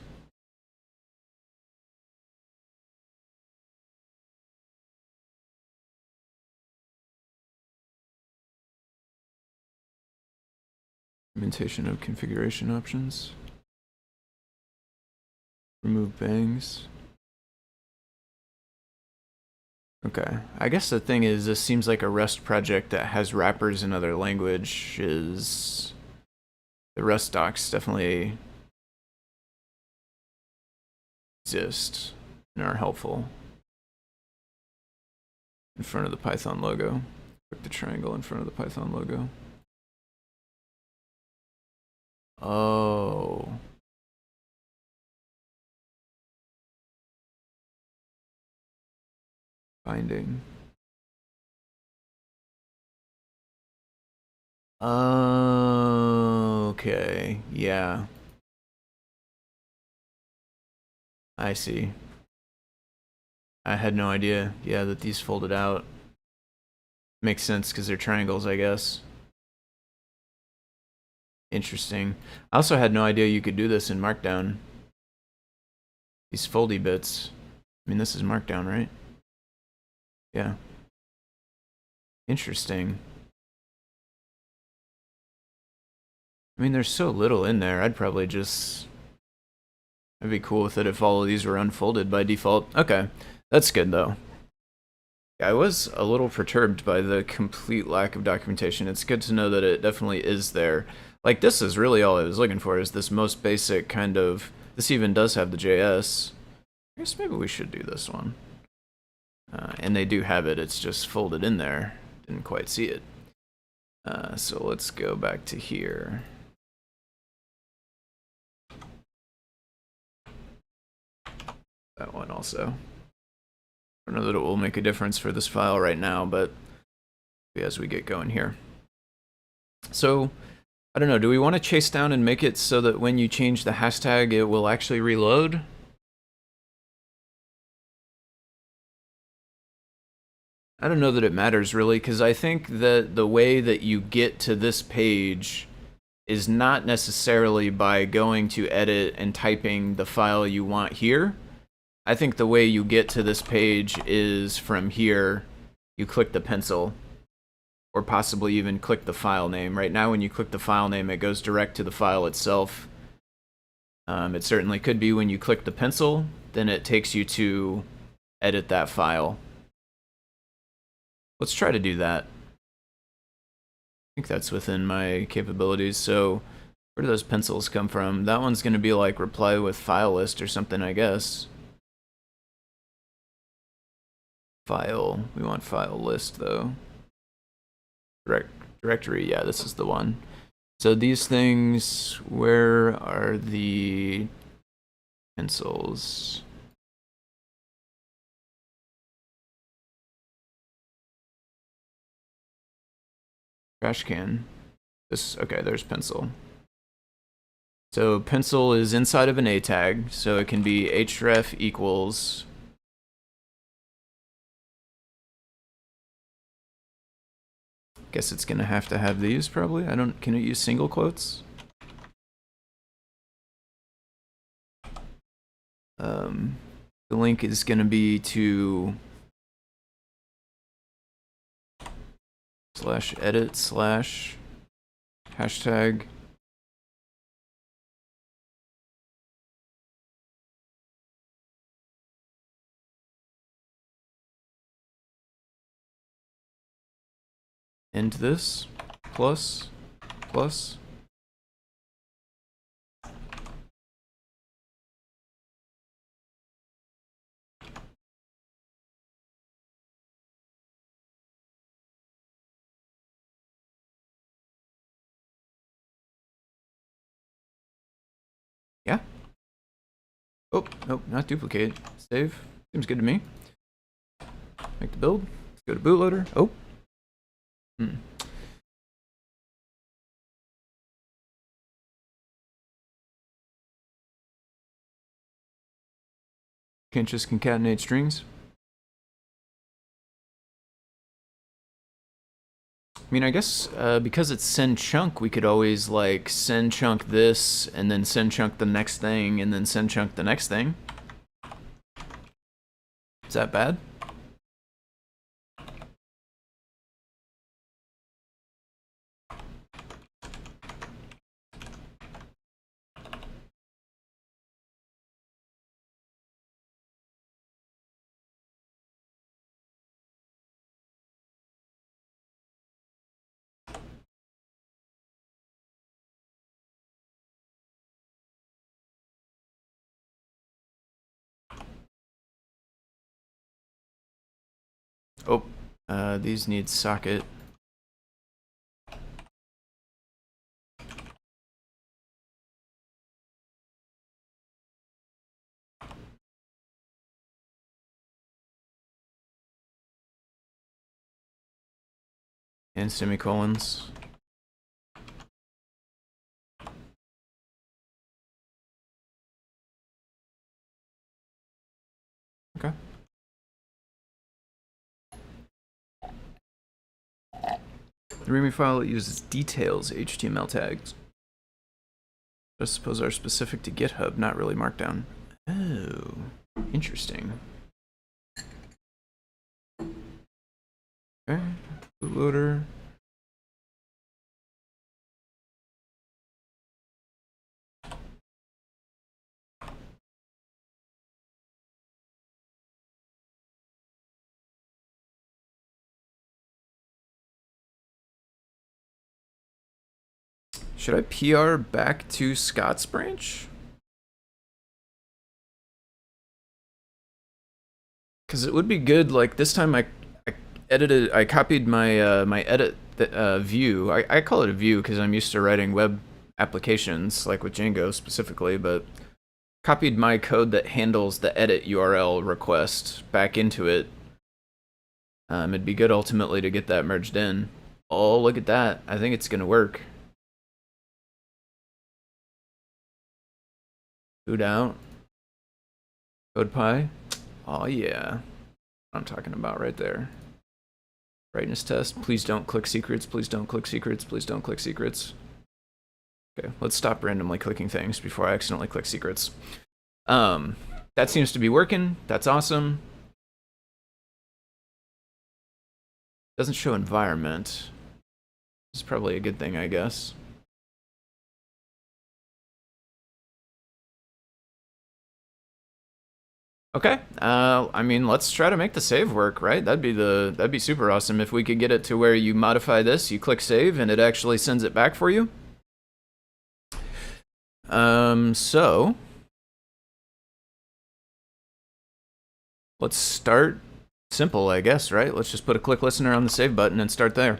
[SPEAKER 2] Implementation of configuration options. Remove bangs. Okay, I guess the thing is, this seems like a Rust project that has wrappers in other languages. The Rust docs definitely exist and are helpful. In front of the Python logo. Click the triangle in front of the Python logo. Oh. Binding. Okay, yeah. I see. I had no idea, yeah, that these folded out. Makes sense because they're triangles, I guess. Interesting. I also had no idea you could do this in Markdown. These foldy bits. I mean, this is Markdown, right? Yeah. Interesting. I mean, there's so little in there. I'd probably just... I'd be cool with it if all of these were unfolded by default. Okay, that's good though. I was a little perturbed by the complete lack of documentation. It's good to know that it definitely is there. Like, this is really all I was looking for, is this most basic kind of... This even does have the JS. I guess maybe we should do this one. And they do have it, it's just folded in there. Didn't quite see it. So let's go back to here. that one also. I don't know that it will make a difference for this file right now, but as we get going here. So, I don't know, do we want to chase down and make it so that when you change the hashtag, it will actually reload? I don't know that it matters really, because I think that the way that you get to this page is not necessarily by going to edit and typing the file you want here. I think the way you get to this page is from here, you click the pencil, or possibly even click the file name. Right now when you click the file name, it goes direct to the file itself. It certainly could be when you click the pencil, then it takes you to edit that file. Let's try to do that. I think that's within my capabilities. So where do those pencils come from? That one's going to be like reply with file list or something, I guess. File. We want file list though. Directory. Yeah, this is the one. So these things, where are the pencils? Trash can. This, okay, there's pencil. So pencil is inside of an A tag, so it can be href equals guess it's gonna have to have these probably. Can it use single quotes? The link is gonna be to /edit/ hashtag end this plus. Yeah. Oh, nope, not duplicate. Save. Seems good to me. Make the build. Let's go to bootloader. Oh. Can't just concatenate strings. I mean, I guess because it's send chunk, we could always like send chunk this, and then send chunk the next thing, and then send chunk the next thing. Is that bad? Oh, these need socket. And semicolons. Okay. The README file uses details HTML tags. I suppose are specific to GitHub, not really Markdown. Oh, interesting. Okay, bootloader. Should I PR back to Scott's branch? Because it would be good, like this time I copied my my edit view. I call it a view because I'm used to writing web applications, like with Django specifically, but copied my code that handles the edit URL request back into it. It'd be good ultimately to get that merged in. Oh, look at that. I think it's going to work. Boot out. CodePy. Oh, yeah. What I'm talking about right there. Brightness test. Please don't click secrets. Please don't click secrets. Please don't click secrets. Okay, let's stop randomly clicking things before I accidentally click secrets. That seems to be working. That's awesome. Doesn't show environment. This is probably a good thing, I guess. Okay. I mean, let's try to make the save work, right? That'd be super awesome if we could get it to where you modify this, you click save, and it actually sends it back for you. So let's start simple, I guess, right? Let's just put a click listener on the save button and start there.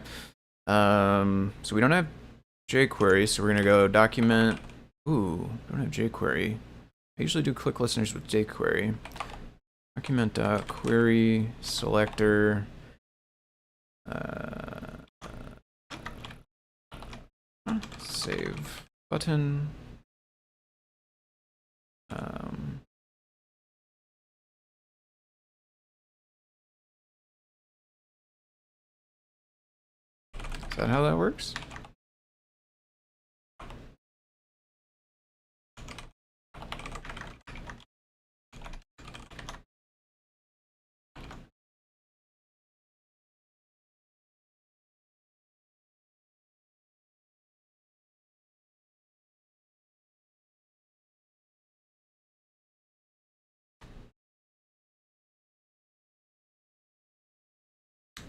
[SPEAKER 2] So we don't have jQuery, so we're gonna go document. Ooh, don't have jQuery. I usually do click listeners with jQuery. Document.query selector. Save button. Is that how that works?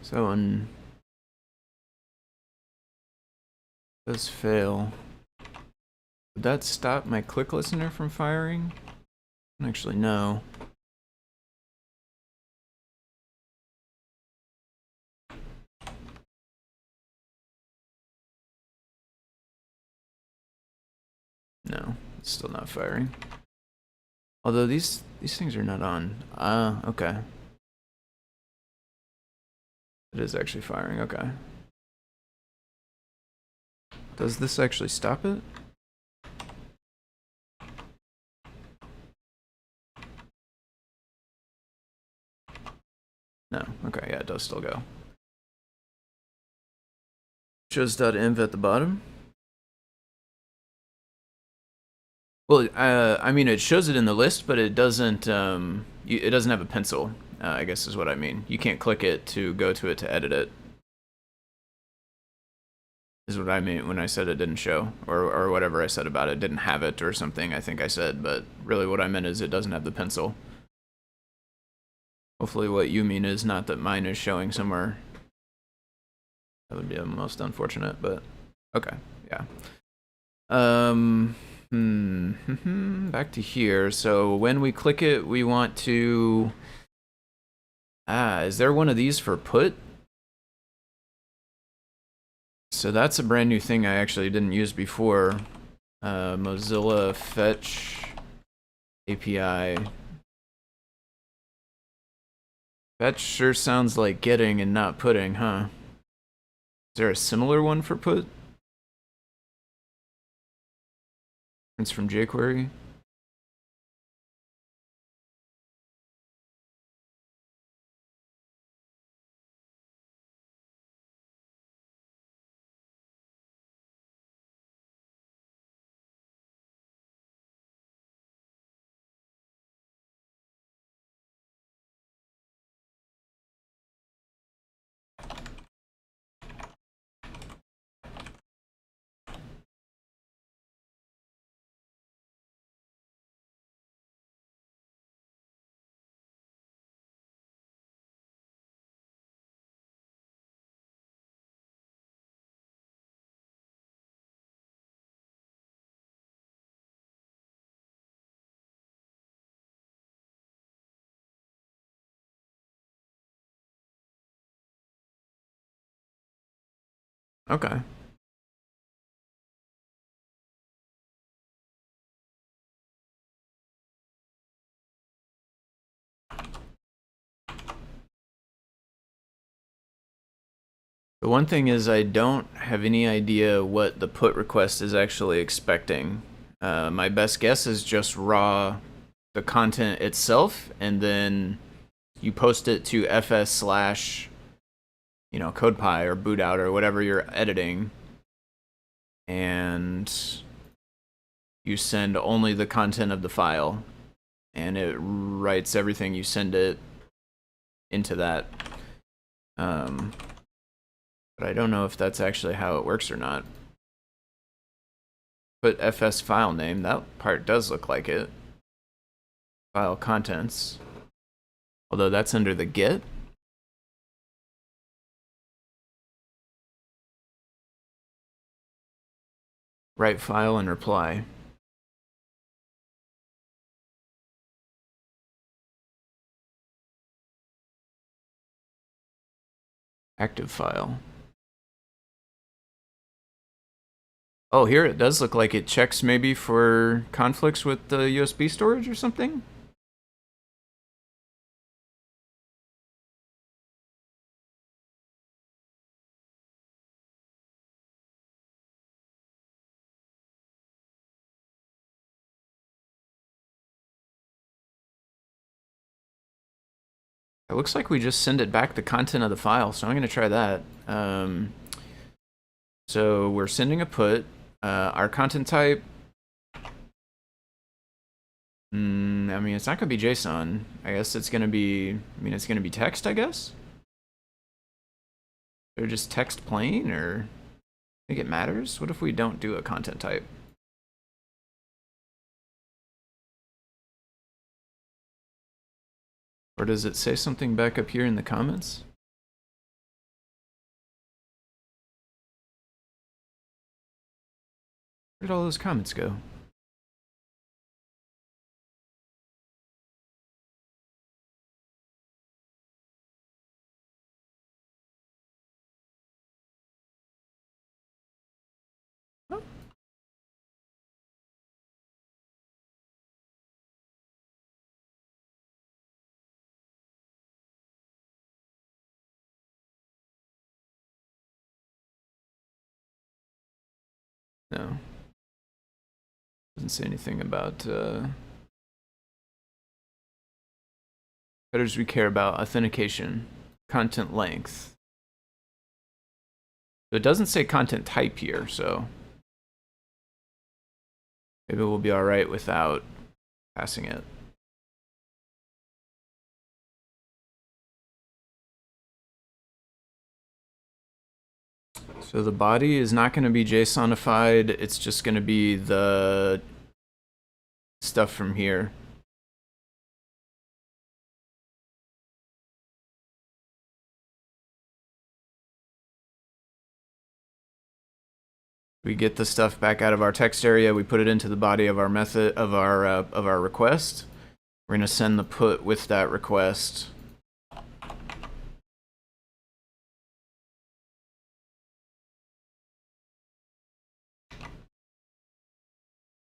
[SPEAKER 2] So when does fail, would that stop my click listener from firing? Actually, no. No, it's still not firing. Although these things are not on. Okay. It is actually firing, okay. Does this actually stop it? No, okay, yeah, it does still go. Shows.env at the bottom. Well, I mean, it shows it in the list, but it doesn't. It doesn't have a pencil. I guess is what I mean. You can't click it to go to it to edit it. Is what I mean when I said it didn't show, or whatever I said about it didn't have it or something. I think I said, but really what I meant is it doesn't have the pencil. Hopefully, what you mean is not that mine is showing somewhere. That would be the most unfortunate, but okay, yeah. Back to here. So when we click it, we want to. Is there one of these for put? So that's a brand new thing I actually didn't use before. Mozilla Fetch API. Fetch sure sounds like getting and not putting, huh? Is there a similar one for put? It's from jQuery. Okay. The one thing is I don't have any idea what the put request is actually expecting. My best guess is just raw the content itself, and then you post it to fs slash, CodePy or boot out or whatever you're editing, and you send only the content of the file, and it writes everything you send it into that. But I don't know if that's actually how it works or not. But fs file name, that part does look like it. File contents. Although that's under the get. Write file and reply. Active file. Oh, here it does look like it checks maybe for conflicts with the USB storage or something. It looks like we just send it back the content of the file, so I'm going to try that. So we're sending a put. Our content type, I mean, it's not going to be JSON. I guess it's going to be, it's going to be text, I guess? Or just text plain, or I think it matters? What if we don't do a content type? Or does it say something back up here in the comments? Where did all those comments go? Oh. No. Doesn't say anything about headers we care about, authentication, content length. So it doesn't say content type here, so maybe we'll be all right without passing it. So the body is not going to be JSONified. It's just going to be the stuff from here. We get the stuff back out of our text area. We put it into the body of our method of our request. We're going to send the put with that request.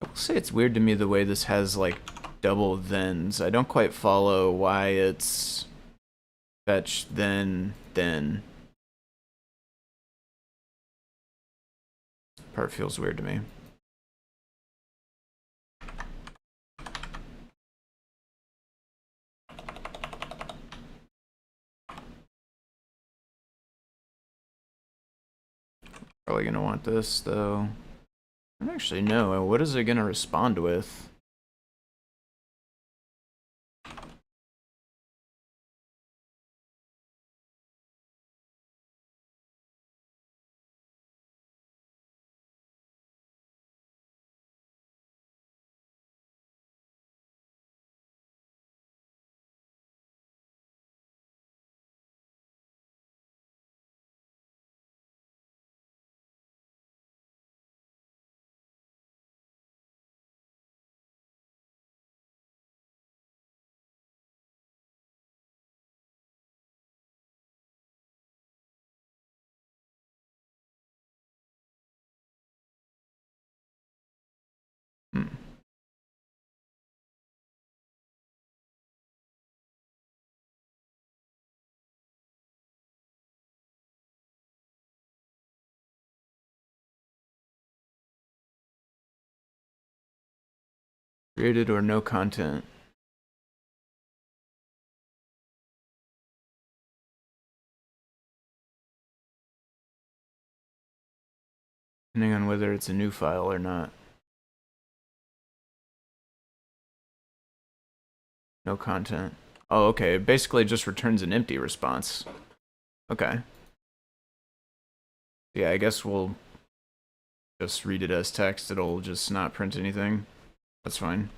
[SPEAKER 2] I will say it's weird to me the way this has like double thens. I don't quite follow why it's fetch then. Part feels weird to me. Probably gonna want this though. I don't actually know. What is it gonna respond with? Created or no content. Depending on whether it's a new file or not. No content. Oh, okay. It basically just returns an empty response. Okay. Yeah, I guess we'll just read it as text. It'll just not print anything. That's fine.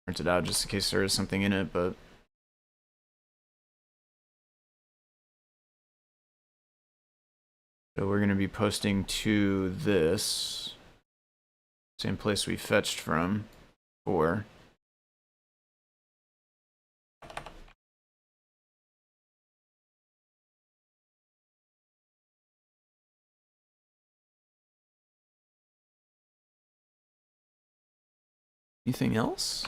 [SPEAKER 2] Print it out just in case there is something in it, but so we're going to be posting to this same place we fetched from before. Anything else?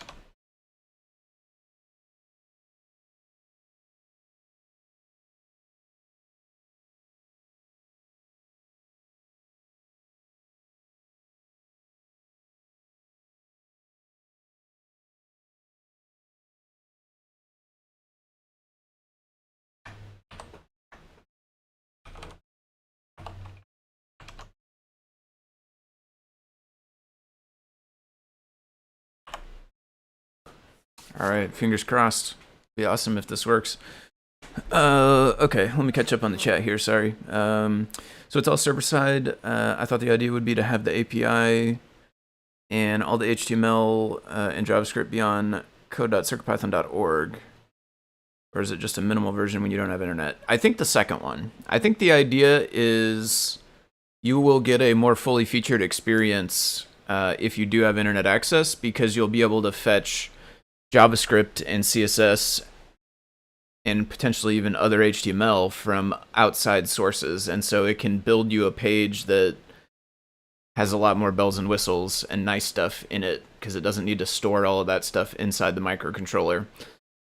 [SPEAKER 2] All right, fingers crossed. Be awesome if this works. Okay, let me catch up on the chat here. Sorry. So it's all server side. I thought the idea would be to have the API and all the HTML and JavaScript be on code.circuitpython.org. Or is it just a minimal version when you don't have internet? I think the second one. I think the idea is you will get a more fully featured experience if you do have internet access, because you'll be able to fetch JavaScript and CSS and potentially even other HTML from outside sources. And so it can build you a page that has a lot more bells and whistles and nice stuff in it, because it doesn't need to store all of that stuff inside the microcontroller.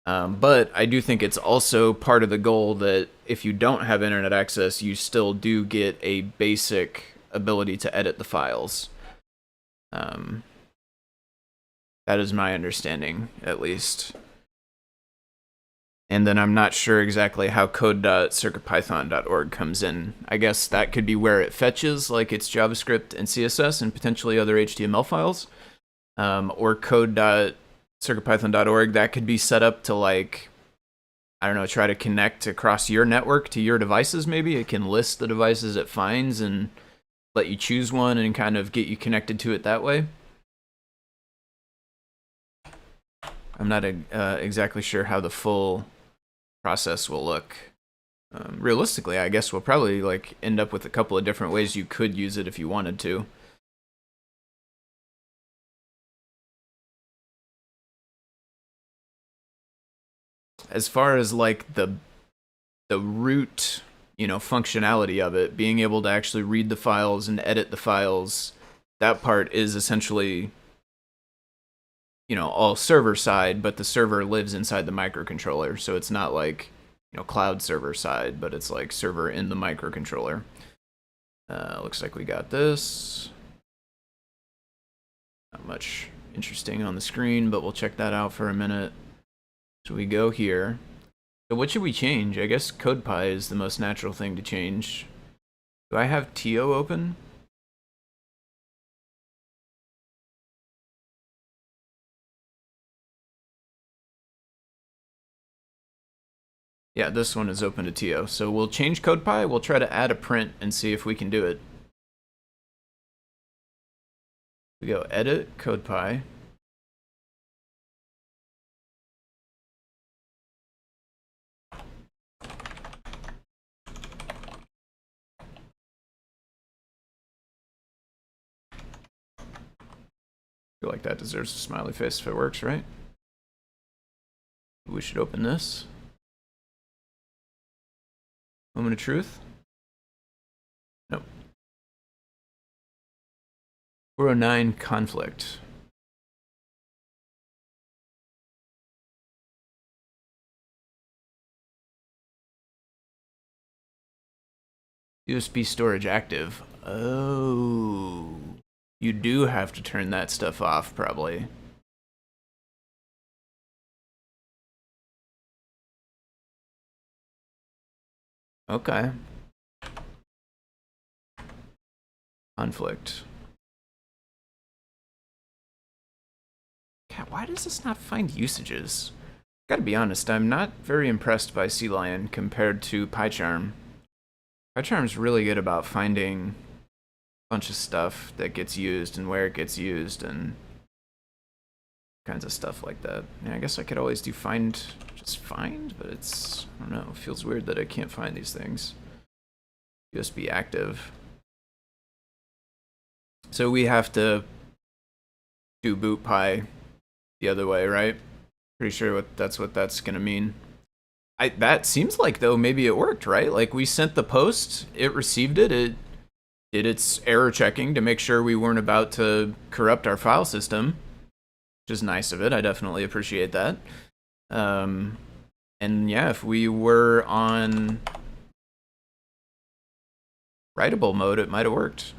[SPEAKER 2] But I do think it's also part of the goal that if you don't have internet access, you still do get a basic ability to edit the files. That is my understanding, at least. And then I'm not sure exactly how code.circuitpython.org comes in. I guess that could be where it fetches, like it's JavaScript and CSS and potentially other HTML files. Or code.circuitpython.org, that could be set up to, like, I don't know, try to connect across your network to your devices maybe. It can list the devices it finds and let you choose one and kind of get you connected to it that way. I'm not exactly sure how the full process will look. Realistically, I guess we'll probably like end up with a couple of different ways you could use it if you wanted to. As far as like the root, functionality of it, being able to actually read the files and edit the files, that part is essentially all server side, but the server lives inside the microcontroller. So it's not like, cloud server side, but it's like server in the microcontroller. Looks like we got this. Not much interesting on the screen, but we'll check that out for a minute. So we go here. So what should we change? I guess CodePy is the most natural thing to change. Do I have TO open? Yeah, this one is open to TO. So we'll change CodePy. We'll try to add a print and see if we can do it. We go edit CodePy. I feel like that deserves a smiley face if it works, right? We should open this. Moment of truth? Nope. 409 conflict. USB storage active. Oh, you do have to turn that stuff off, probably. Okay. Conflict. God, why does this not find usages? Gotta be honest, I'm not very impressed by Sea Lion compared to PyCharm. PyCharm's really good about finding a bunch of stuff that gets used and where it gets used and kinds of stuff like that. Yeah, I guess I could always do just find, but it's, I don't know, it feels weird that I can't find these things. USB active. So we have to do boot py the other way, right? Pretty sure that's what that's gonna mean. That seems like, though, maybe it worked, right? Like, we sent the post, it received it, it did its error checking to make sure we weren't about to corrupt our file system, which is nice of it. I definitely appreciate that. And yeah, if we were on writable mode, it might have worked.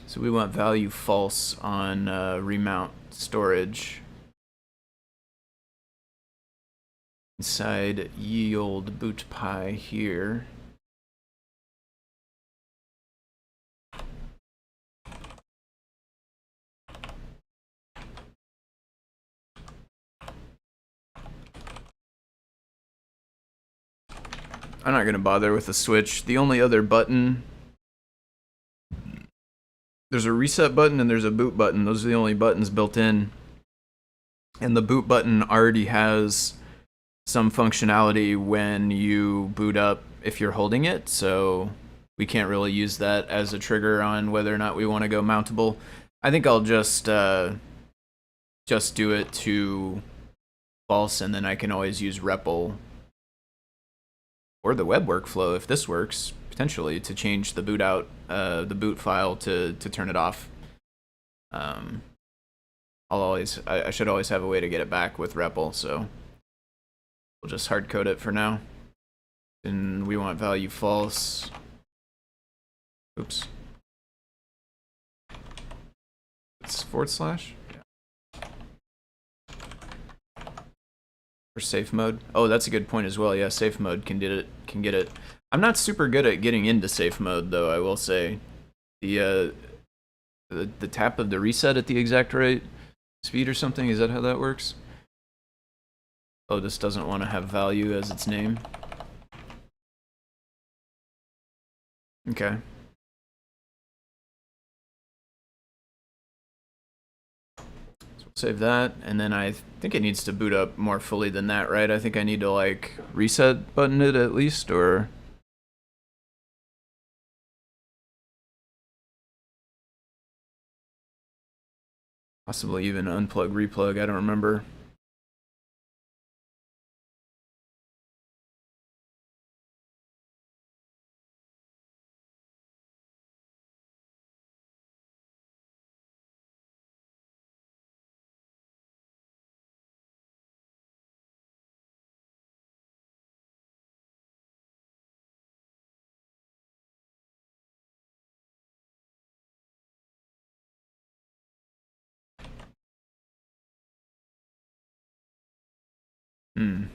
[SPEAKER 2] So we want value false on remount storage. Inside ye old boot py here. I'm not going to bother with the switch. The only other button, there's a reset button and there's a boot button. Those are the only buttons built in. And the boot button already has some functionality when you boot up if you're holding it, so we can't really use that as a trigger on whether or not we want to go mountable. I think I'll just do it to false, and then I can always use REPL or the web workflow, if this works, potentially, to change the boot out, the boot file to turn it off. I should always have a way to get it back with REPL, so we'll just hard code it for now. And we want value false. Oops. It's /. Yeah. For safe mode. Oh, that's a good point as well. Yeah, safe mode can get it. I'm not super good at getting into safe mode, though, I will say. The tap of the reset at the exact right speed or something, is that how that works? Oh, this doesn't want to have value as its name. Okay. Save that, and then I think it needs to boot up more fully than that, right? I think I need to, like, reset button it at least, or... possibly even unplug, replug, I don't remember.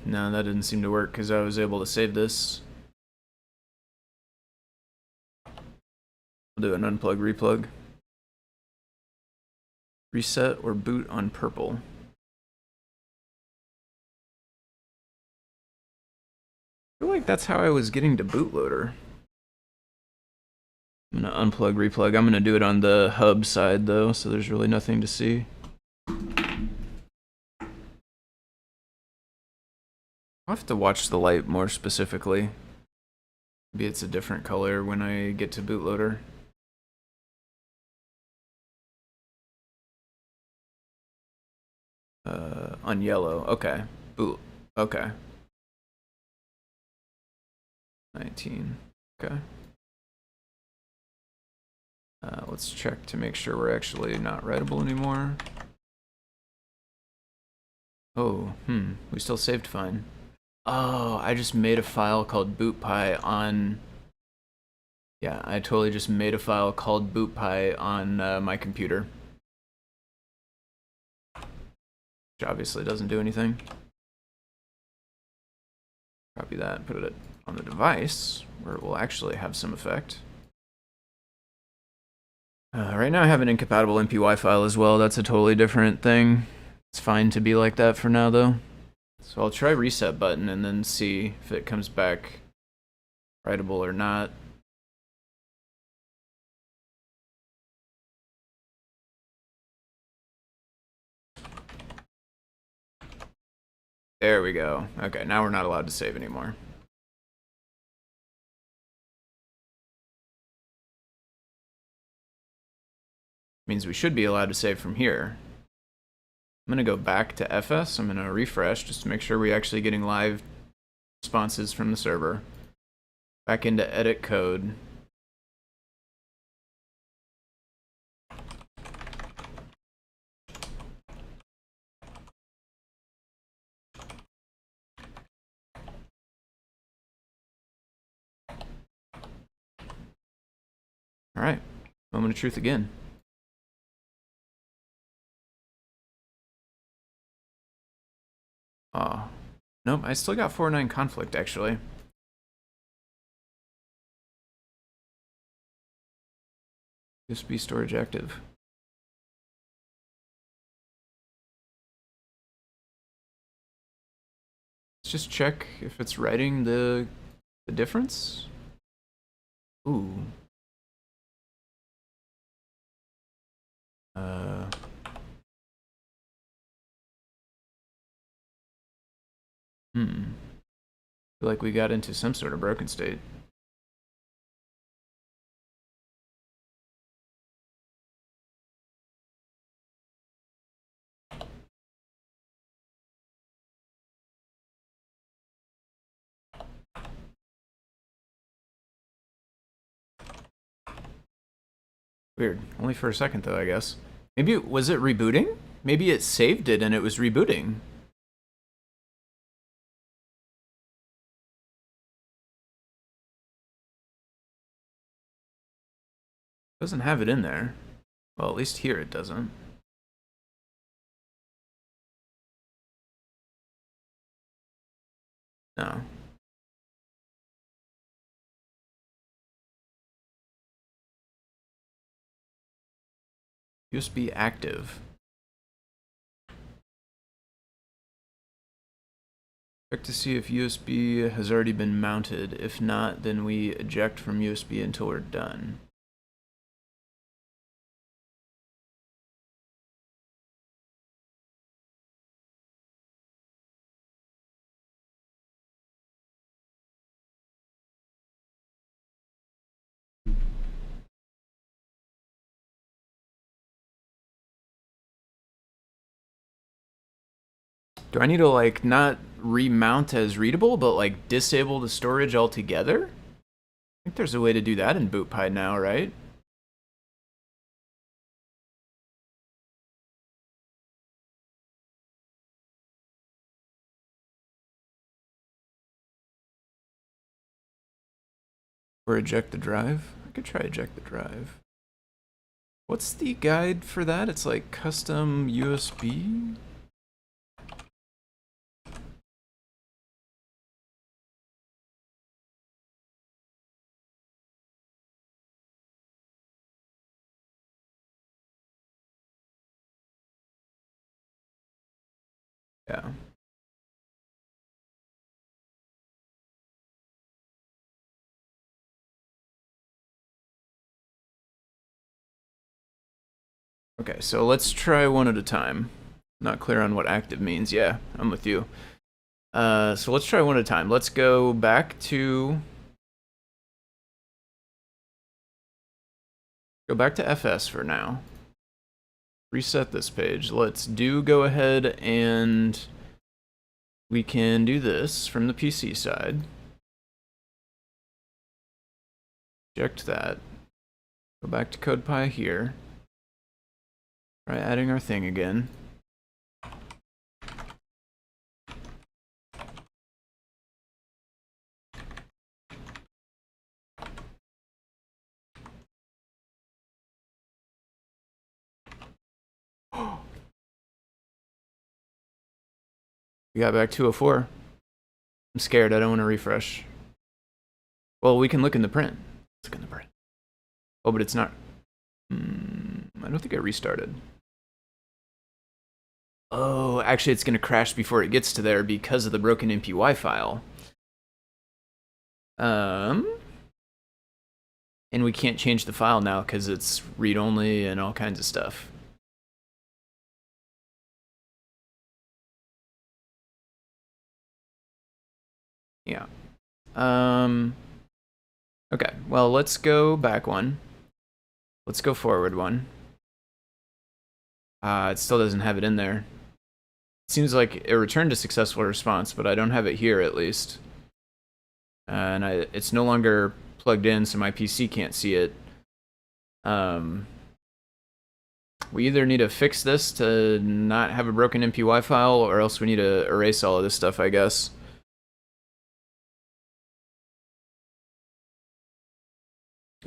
[SPEAKER 2] No, that didn't seem to work because I was able to save this. I'll do an unplug, replug. Reset or boot on purple. I feel like that's how I was getting to bootloader. I'm gonna unplug, replug. I'm gonna do it on the hub side though, so there's really nothing to see. I'll have to watch the light more specifically. Maybe it's a different color when I get to bootloader. On yellow, okay. Boot, okay. 19, okay. Let's check to make sure we're actually not writable anymore. Oh, we still saved fine. Oh, I just made a file called bootpy on... Yeah, I totally just made a file called bootpy on my computer. Which obviously doesn't do anything. Copy that, put it on the device, where it will actually have some effect. Right now I have an incompatible MPY file as well. That's a totally different thing. It's fine to be like that for now, though. So I'll try reset button and then see if it comes back writable or not. There we go. Okay, now we're not allowed to save anymore. Means we should be allowed to save from here. I'm gonna go back to FS. I'm gonna refresh just to make sure we're actually getting live responses from the server. Back into edit code. All right, moment of truth again. Oh, nope, I still got 4.9 conflict actually. USB storage active. Let's just check if it's writing the difference. Ooh. Feel like we got into some sort of broken state. Weird. Only for a second though, I guess. Maybe was it rebooting? Maybe it saved it and it was rebooting. Doesn't have it in there. Well, at least here it doesn't. No. USB active. Check to see if USB has already been mounted. If not, then we eject from USB until we're done. Do I need to like not remount as readable, but like disable the storage altogether? I think there's a way to do that in bootpy now, right? Or eject the drive? I could try eject the drive. What's the guide for that? It's like custom USB? Yeah. Okay, so let's try one at a time. Not clear on what active means. Yeah, I'm with you. So let's try one at a time. Let's go back to FS for now. Reset this page. Let's go ahead and we can do this from the PC side. Eject that. Go back to CodePy here. Try adding our thing again. We got back 204. I'm scared. I don't want to refresh. Well, we can look in the print. Let's look in the print. Oh, but it's not. I don't think I restarted. Oh, actually, it's going to crash before it gets to there because of the broken MPY file. And we can't change the file now because it's read-only and all kinds of stuff. Yeah. Okay, well, let's go back one. Let's go forward one. It still doesn't have it in there. It seems like it returned a successful response, but I don't have it here at least. And it's no longer plugged in, so my PC can't see it. We either need to fix this to not have a broken MPY file, or else we need to erase all of this stuff, I guess.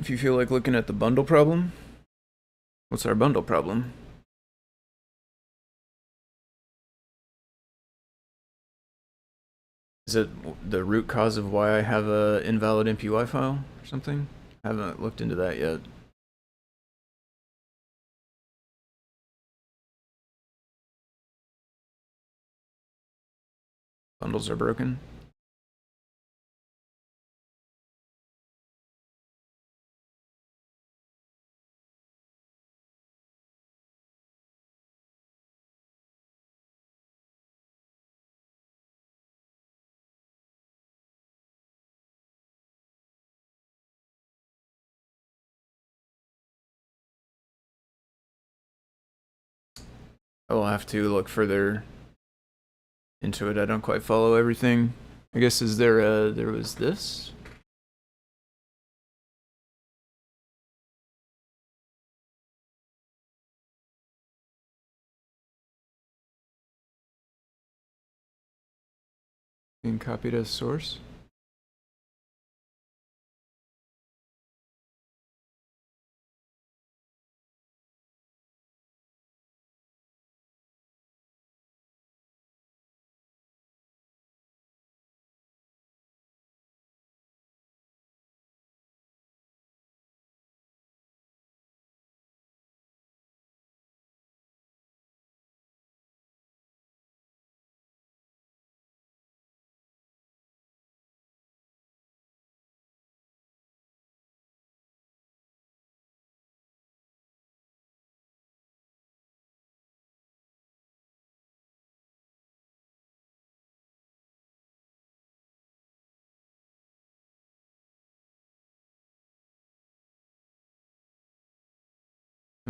[SPEAKER 2] If you feel like looking at the bundle problem, what's our bundle problem? Is it the root cause of why I have a invalid MPY file or something? I haven't looked into that yet. Bundles are broken. I will have to look further into it. I don't quite follow everything. I guess there was this? Being copied as source.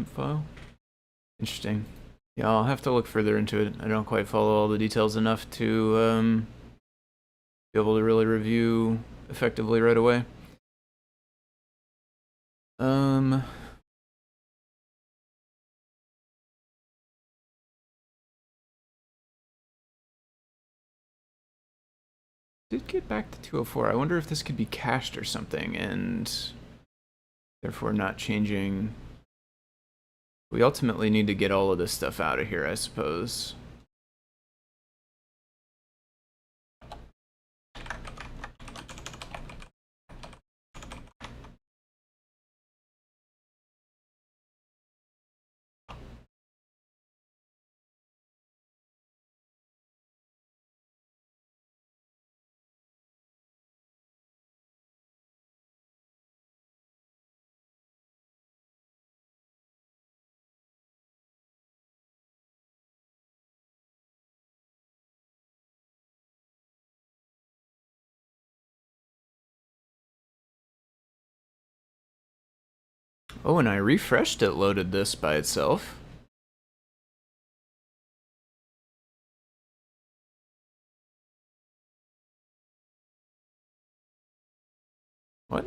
[SPEAKER 2] File. Interesting. Yeah, I'll have to look further into it. I don't quite follow all the details enough to be able to really review effectively right away. Did get back to 204. I wonder if this could be cached or something and therefore not changing. We ultimately need to get all of this stuff out of here, I suppose. Oh, and I refreshed it, loaded this by itself. What?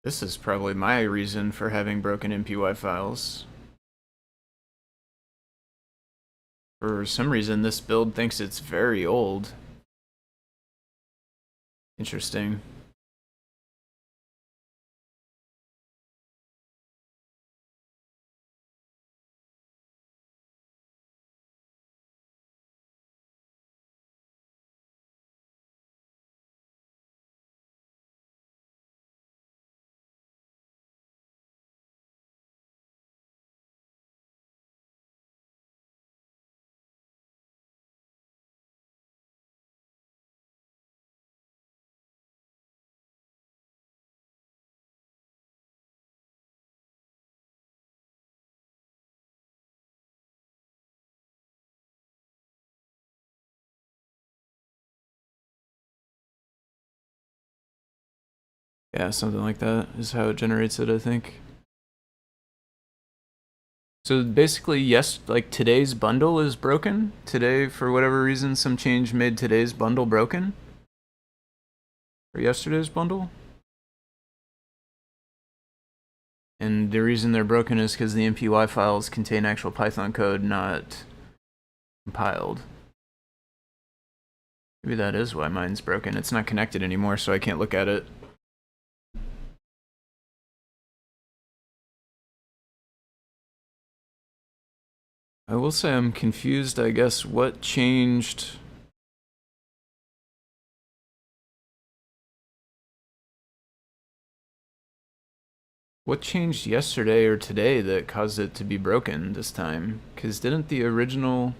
[SPEAKER 2] This is probably my reason for having broken MPY files. For some reason, this build thinks it's very old. Interesting. Yeah, something like that is how it generates it, I think. So basically, yes, like today's bundle is broken. Today, for whatever reason, some change made today's bundle broken. Or yesterday's bundle. And the reason they're broken is because the MPY files contain actual Python code, not compiled. Maybe that is why mine's broken. It's not connected anymore, so I can't look at it. I will say I'm confused, I guess, what changed. What changed yesterday or today that caused it to be broken this time? Because didn't the original...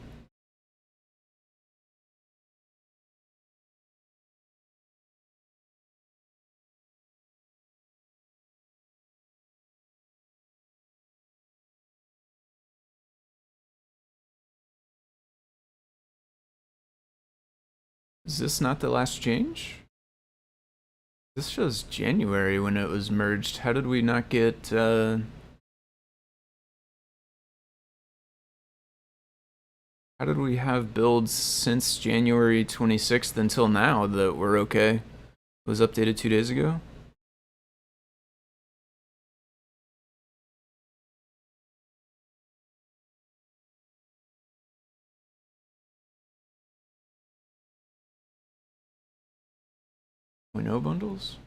[SPEAKER 2] Is this not the last change? This shows January when it was merged. How did we not get... How did we have builds since January 26th until now that were okay? It was updated 2 days ago? We know bundles?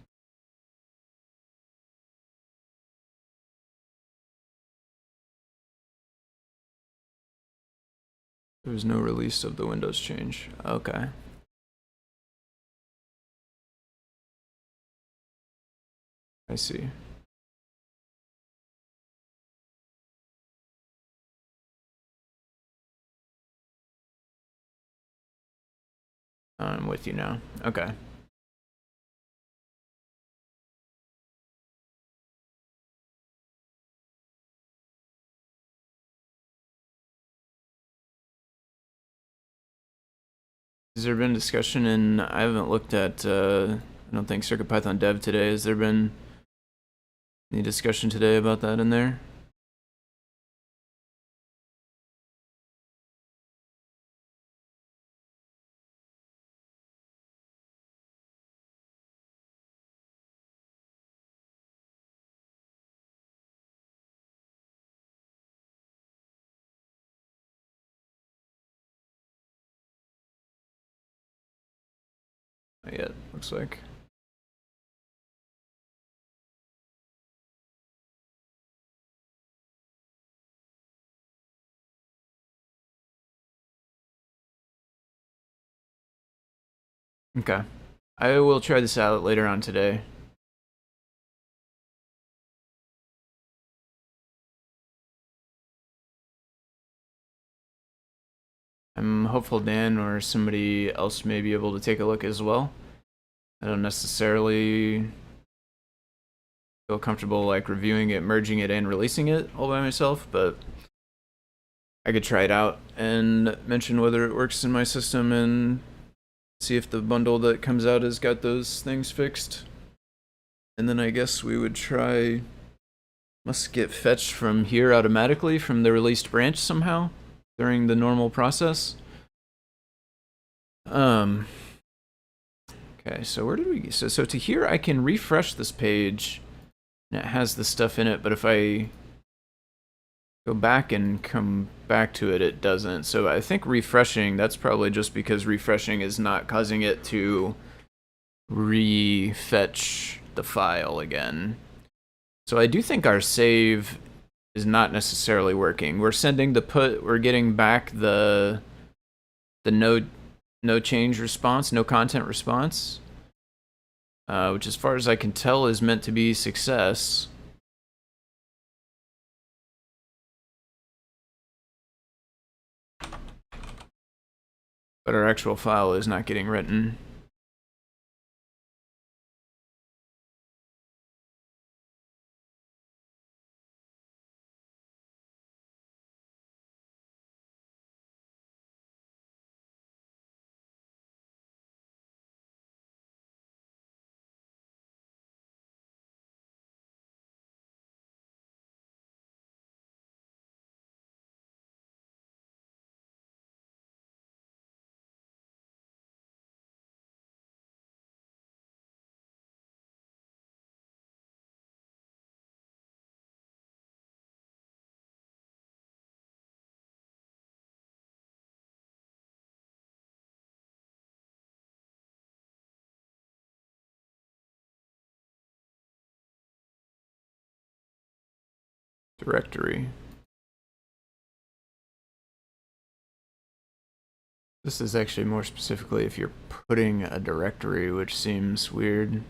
[SPEAKER 2] There was no release of the Windows change. Okay. I see. I'm with you now. Okay. Has there been discussion in... I haven't looked at... I don't think CircuitPython Dev today. Has there been any discussion today about that in there? Not yet, looks like. Okay. I will try this out later on today. I'm hopeful Dan or somebody else may be able to take a look as well. I don't necessarily feel comfortable like reviewing it, merging it, and releasing it all by myself, but I could try it out and mention whether it works in my system and see if the bundle that comes out has got those things fixed. And then I guess we would try, must get fetched from here automatically from the released branch somehow during the normal process. Okay, so where did we, so to here I can refresh this page and it has the stuff in it, but if I go back and come back to it, it doesn't. So I think refreshing, that's probably just because refreshing is not causing it to refetch the file again. So I do think our save is not necessarily working. We're sending we're getting back the no change response, no content response, which as far as I can tell is meant to be success. But our actual file is not getting written. Directory. This is actually more specifically if you're putting a directory, which seems weird.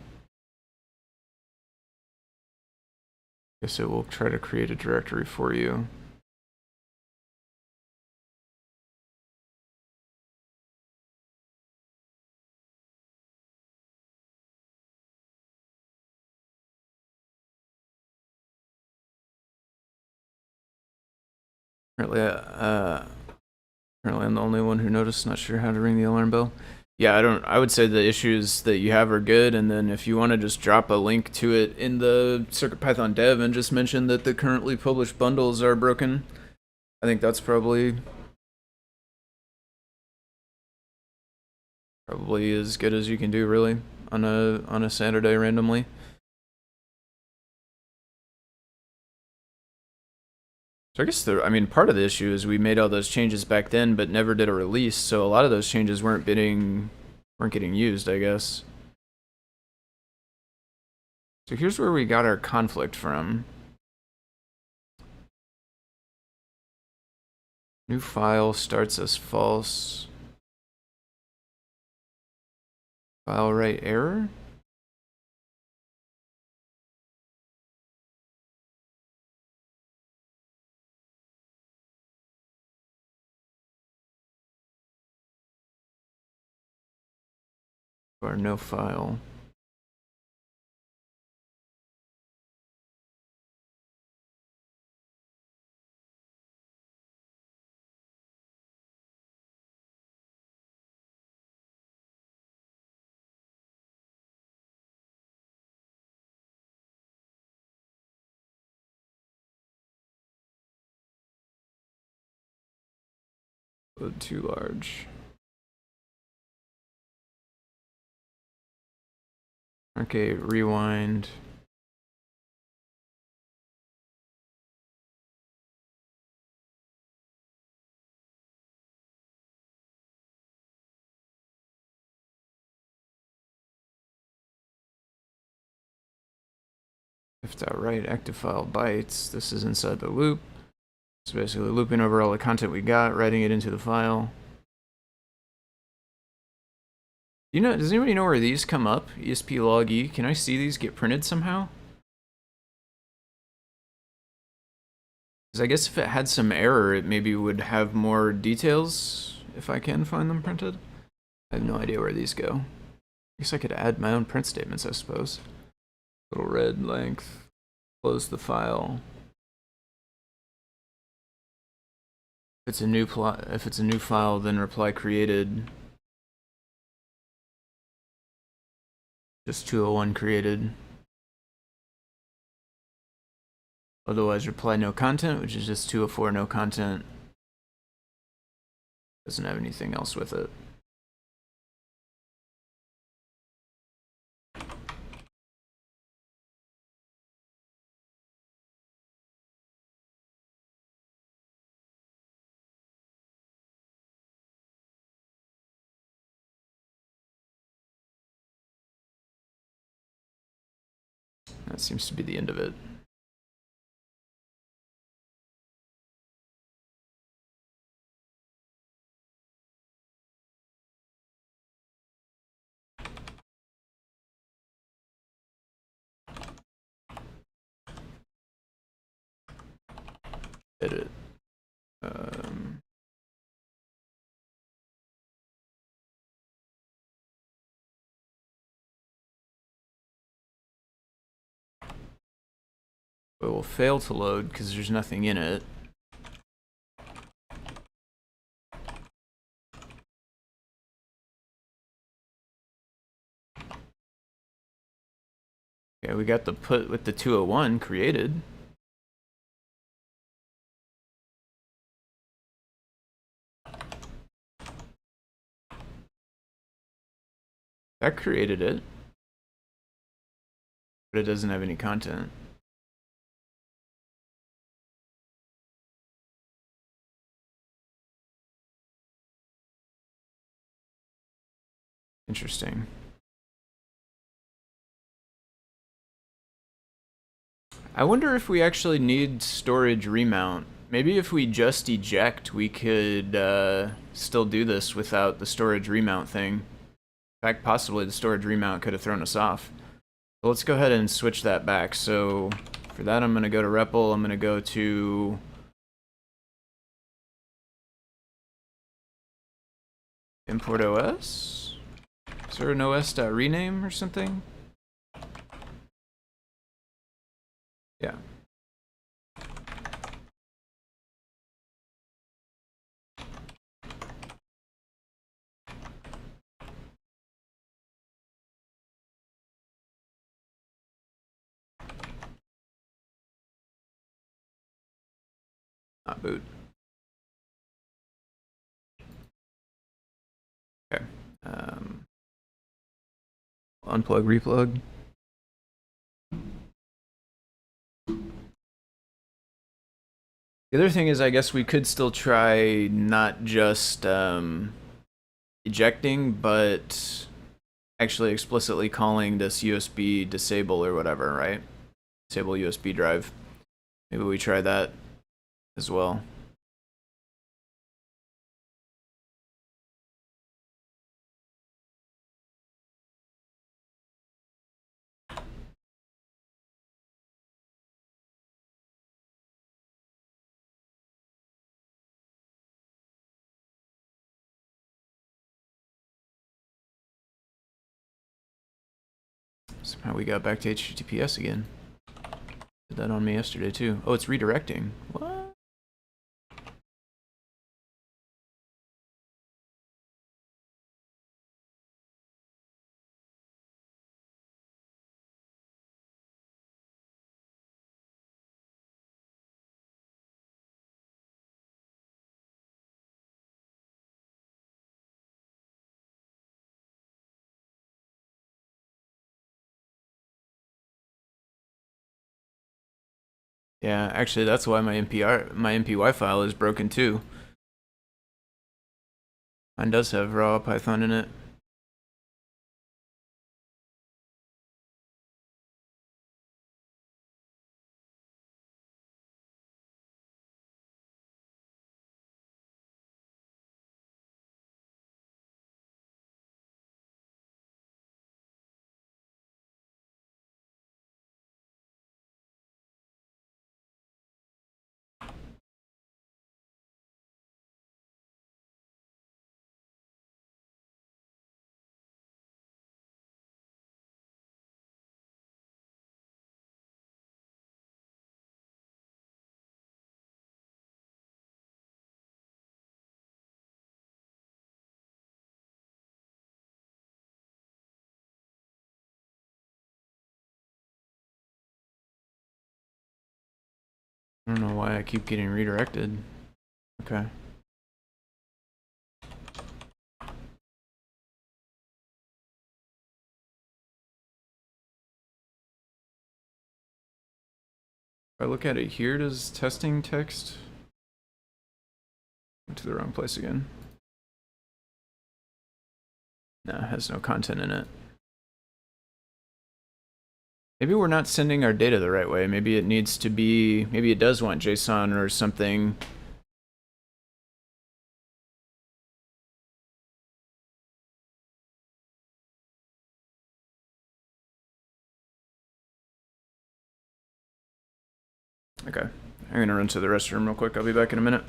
[SPEAKER 2] Guess it will try to create a directory for you. Apparently I'm the only one who noticed, not sure how to ring the alarm bell. Yeah, I would say the issues that you have are good, and then if you want to just drop a link to it in the CircuitPython dev and just mention that the currently published bundles are broken, I think that's probably as good as you can do, really, on a Saturday randomly. So I guess part of the issue is we made all those changes back then, but never did a release. So a lot of those changes weren't getting used, I guess. So here's where we got our conflict from. New file starts as false. File write error. Or no file. Load too large. Okay, rewind. If.write active file bytes. This is inside the loop. So basically looping over all the content we got, writing it into the file. Does anybody know where these come up? ESP log E. Can I see these get printed somehow? Because I guess if it had some error, it maybe would have more details if I can find them printed. I have no idea where these go. I guess I could add my own print statements, I suppose. Little red length. Close the file. If it's a new file, then reply created. Just 201 created. Otherwise, reply no content, which is just 204 no content. Doesn't have anything else with it. That seems to be the end of it. Edit. It will fail to load because there's nothing in it. Okay, we got the put with the 201 created. That created it, but it doesn't have any content. Interesting. I wonder if we actually need storage remount. Maybe if we just eject, we could still do this without the storage remount thing. In fact, possibly the storage remount could have thrown us off. So let's go ahead and switch that back. So for that, I'm going to go to REPL. I'm going to go to import OS. Is there an os.rename or something? Yeah. Not boot. Okay. Unplug, replug. The other thing is, I guess we could still try not just ejecting, but actually explicitly calling this USB disable or whatever, right? Disable USB drive. Maybe we try that as well. Somehow we got back to HTTPS again. Did that on me yesterday too. Oh, it's redirecting. What? Yeah, actually that's why my MPY file is broken too. Mine does have raw Python in it. I don't know why I keep getting redirected. Okay. If I look at it here, does testing text? Went to the wrong place again. No, it has no content in it. Maybe we're not sending our data the right way. Maybe it needs to be, maybe it does want JSON or something. Okay, I'm gonna run to the restroom real quick. I'll be back in a minute.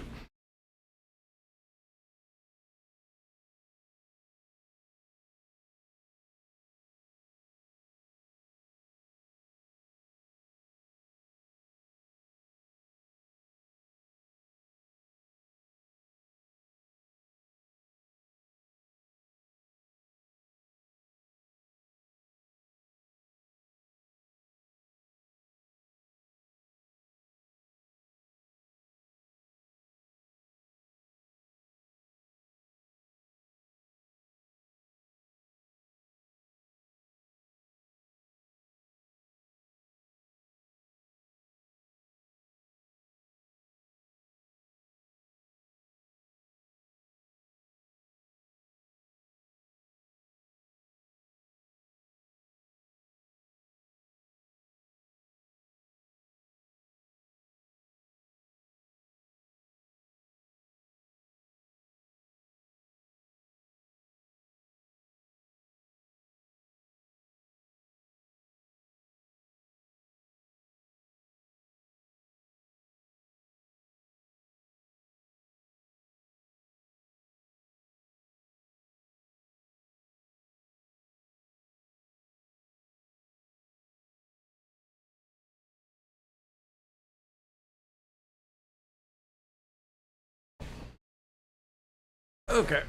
[SPEAKER 2] Okay,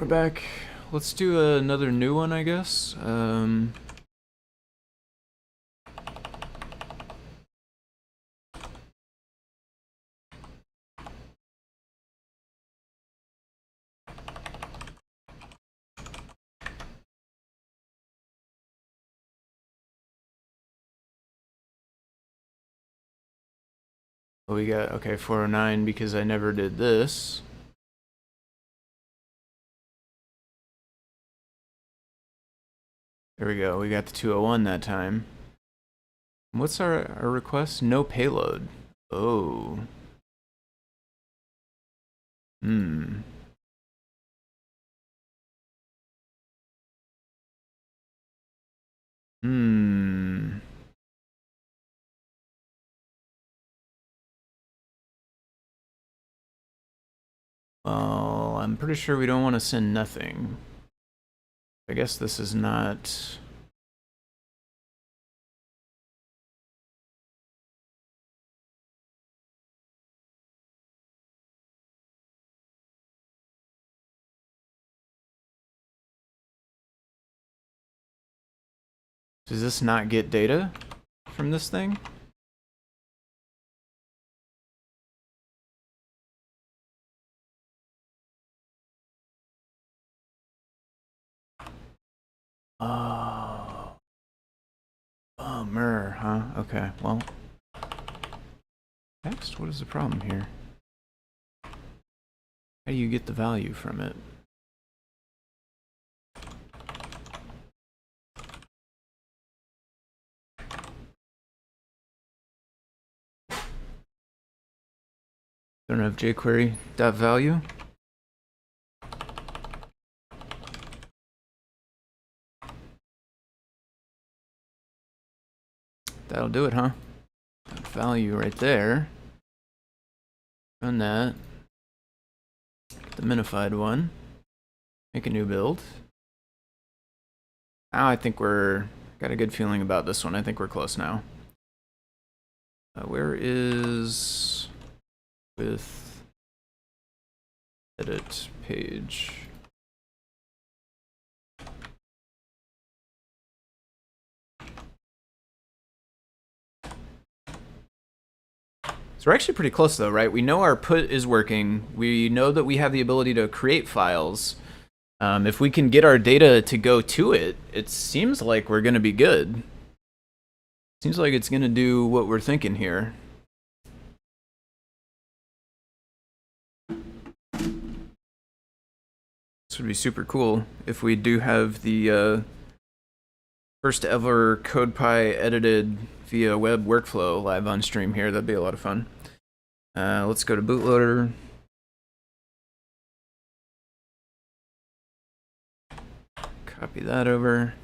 [SPEAKER 2] we're back. Let's do another new one, I guess. Well, we got, okay, 409 because I never did this. There we go, we got the 201 that time. What's our request? No payload. Oh. Hmm. Hmm. Well, I'm pretty sure we don't want to send nothing. I guess this is not... Does this not get data from this thing? Oh. Bummer, huh? Okay, well. Text? What is the problem here? How do you get the value from it? Don't have jQuery.value. That'll do it, huh? That value right there. Run that. The minified one. Make a new build. Now I think we're got a good feeling about this one. I think we're close now. Where is with edit page? So we're actually pretty close though, right? We know our put is working. We know that we have the ability to create files. If we can get our data to go to it, it seems like we're going to be good. Seems like it's going to do what we're thinking here. This would be super cool if we do have the first ever CodePy edited via web workflow live on stream here. That'd be a lot of fun. Let's go to bootloader. Copy that over.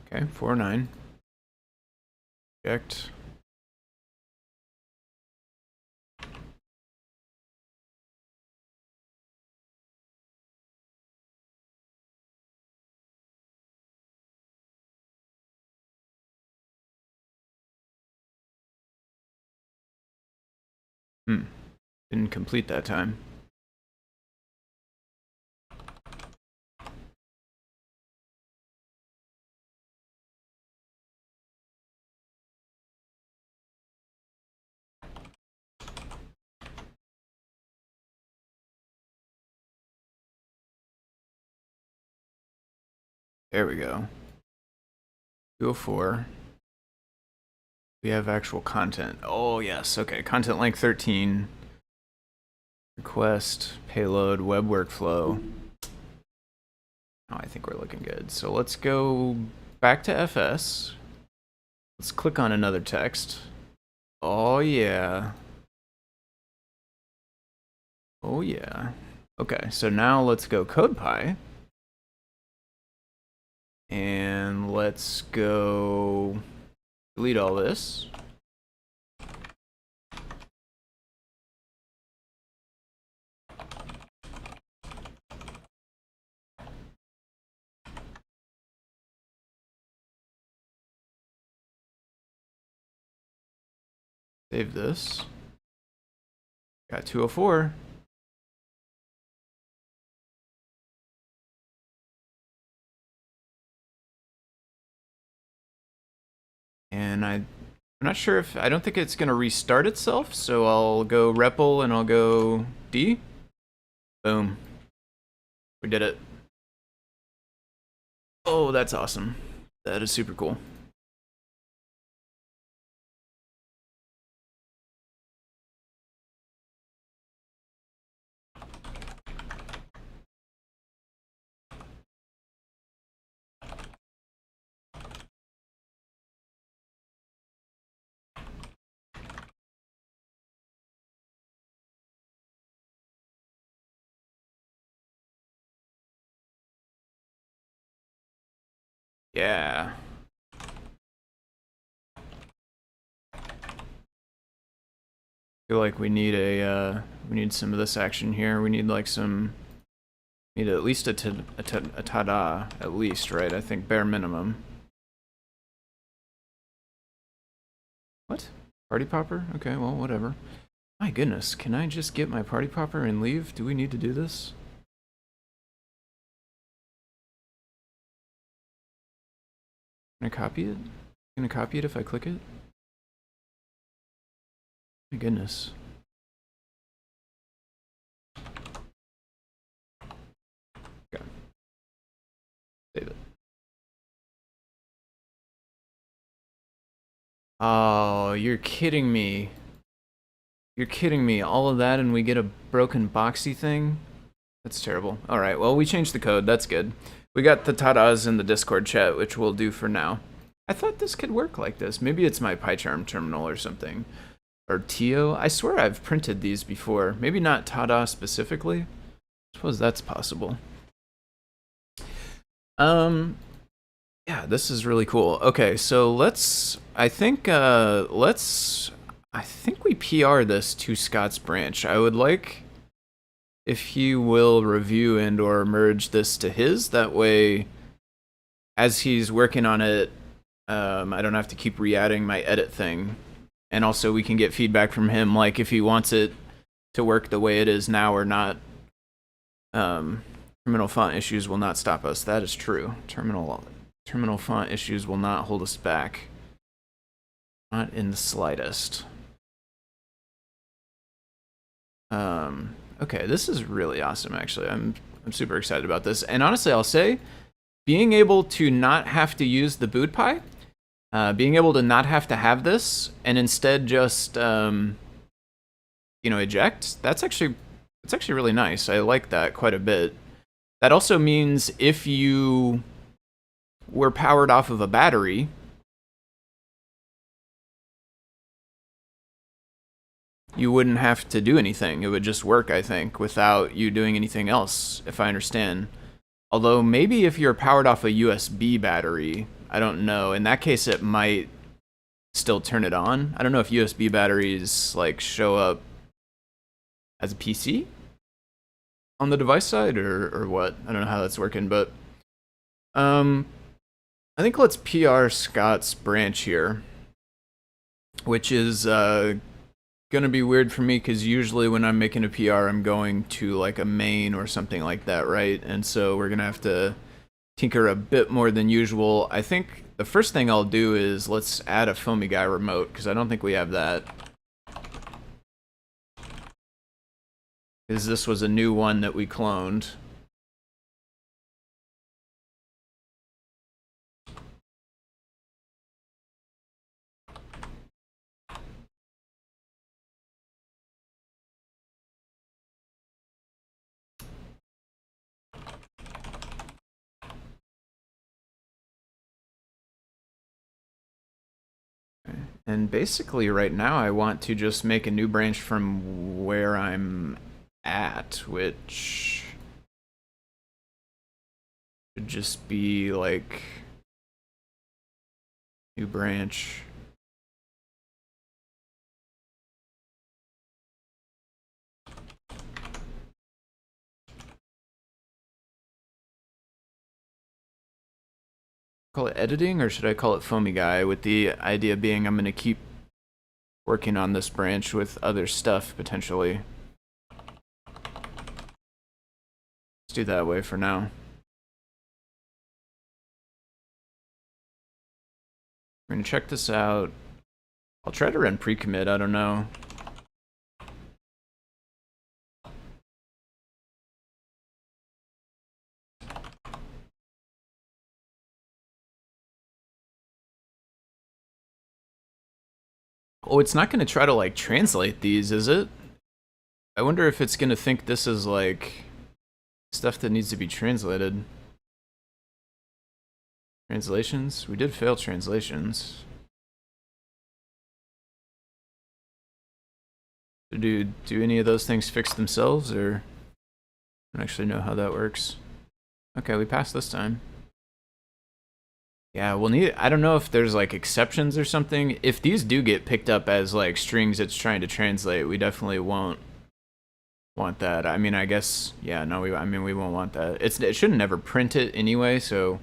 [SPEAKER 2] Okay, 4.9. Checked. Didn't complete that time. There we go. 204. We have actual content. Oh, yes. Okay. Content length 13. Request, payload, web workflow. Oh, I think we're looking good. So let's go back to FS. Let's click on another text. Oh, yeah. Oh, yeah. Okay. So now let's go CodePy. And let's go delete all this. Save this. Got 204. And I'm not sure if, I don't think it's going to restart itself, so I'll go REPL and I'll go D. Boom. We did it. Oh, that's awesome. That is super cool. Yeah. Feel like we need a we need some of this action here. We need like some, need at least a tada at least, right? I think bare minimum. What? Party popper? Okay, well, whatever. My goodness, can I just get my party popper and leave? Do we need to do this? Can I copy it? Can I copy it if I click it? My goodness. Okay. Save it. Oh, you're kidding me. You're kidding me. All of that and we get a broken boxy thing? That's terrible. Alright, well, we changed the code. That's good. We got the tadas in the Discord chat, which we'll do for now. I thought this could work like this. Maybe it's my PyCharm terminal or something. Or Tio. I swear I've printed these before. Maybe not tada specifically, Suppose that's possible. Yeah, this is really cool. Okay, so I think we PR this to Scott's branch. I would like if he will review and or merge this to his. That way, as he's working on it, I don't have to keep re-adding my edit thing. And also we can get feedback from him, like if he wants it to work the way it is now or not. Terminal font issues will not stop us. That is true. Terminal font issues will not hold us back. Not in the slightest. Okay, this is really awesome, actually. I'm super excited about this. And honestly, I'll say, being able to not have to use the boot pie, being able to not have to have this, and instead just, eject, that's actually really nice. I like that quite a bit. That also means if you were powered off of a battery, you wouldn't have to do anything. It would just work, I think, without you doing anything else, if I understand. Although maybe if you're powered off a USB battery, I don't know. In that case, it might still turn it on. I don't know if USB batteries like show up as a PC on the device side or what. I don't know how that's working, but I think let's PR Scott's branch here, which is gonna be weird for me because usually when I'm making a PR, I'm going to like a main or something like that, right? And so we're gonna have to tinker a bit more than usual. I think the first thing I'll do is let's add a Foamy Guy remote because I don't think we have that. Because this was a new one that we cloned. And basically right now I want to just make a new branch from where I'm at, which should just be like new branch. Call it editing, or should I call it Foamy Guy, with the idea being I'm going to keep working on this branch with other stuff potentially. Let's do that way for now. We're going to check this out. I'll try to run pre-commit, I don't know. Oh, it's not going to try to like translate these, is it? I wonder if it's going to think this is like stuff that needs to be translated. Translations? We did fail translations. Do any of those things fix themselves, or I don't actually know how that works. Okay, we passed this time. Yeah, we'll need, I don't know if there's like exceptions or something. If these do get picked up as like strings it's trying to translate, we definitely won't want that. I mean, I guess, yeah, no, we won't want that. It shouldn't ever print it anyway, so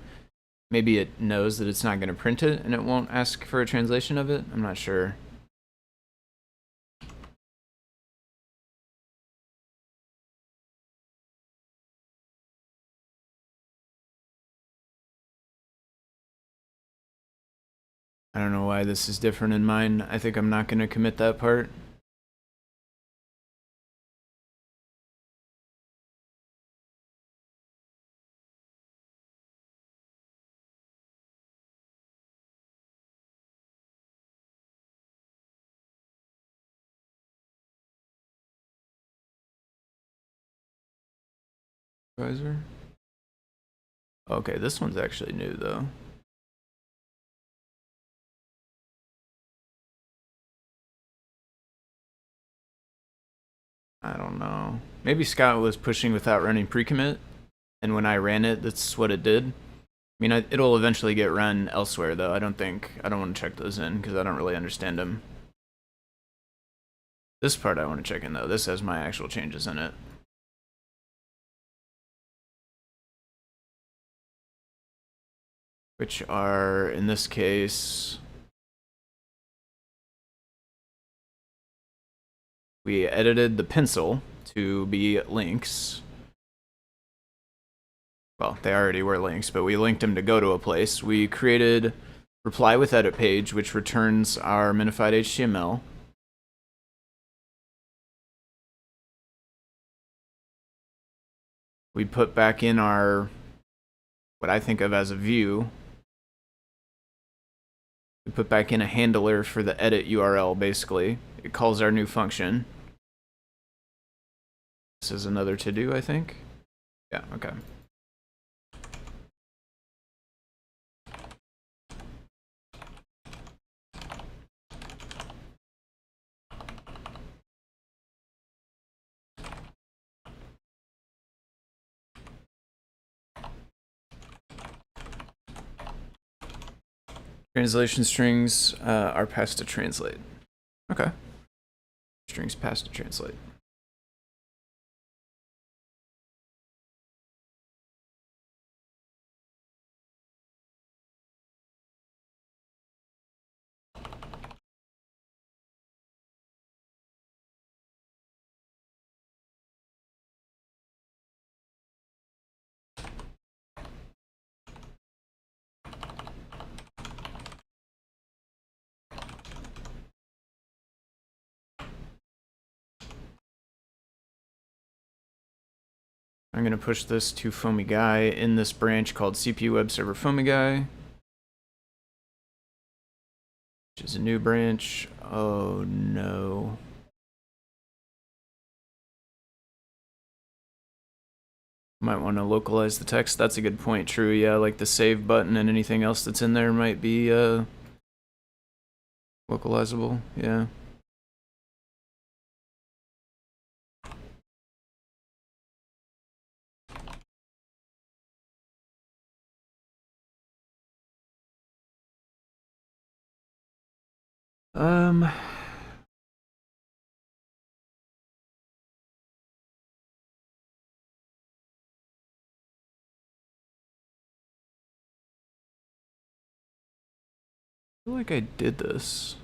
[SPEAKER 2] maybe it knows that it's not going to print it and it won't ask for a translation of it. I'm not sure. I don't know why this is different in mine. I think I'm not going to commit that part. Supervisor? Okay, this one's actually new though. I don't know. Maybe Scott was pushing without running pre-commit, and when I ran it, that's what it did. I mean, it'll eventually get run elsewhere, though. I don't want to check those in, because I don't really understand them. This part I want to check in, though. This has my actual changes in it. Which are, in this case, we edited the pencil to be links. Well, they already were links, but we linked them to go to a place. We created reply with edit page, which returns our minified HTML. We put back in our, what I think of as a view. We put back in a handler for the edit URL, basically. It calls our new function. This is another to-do, I think. Yeah, okay. Translation strings are passed to translate. Okay. Strings passed to translate. I'm going to push this to Foamy Guy in this branch called CPU Web Server Foamy Guy, which is a new branch. Oh no. Might want to localize the text. That's a good point. True, yeah, like the save button and anything else that's in there might be localizable, yeah. I feel like I did this.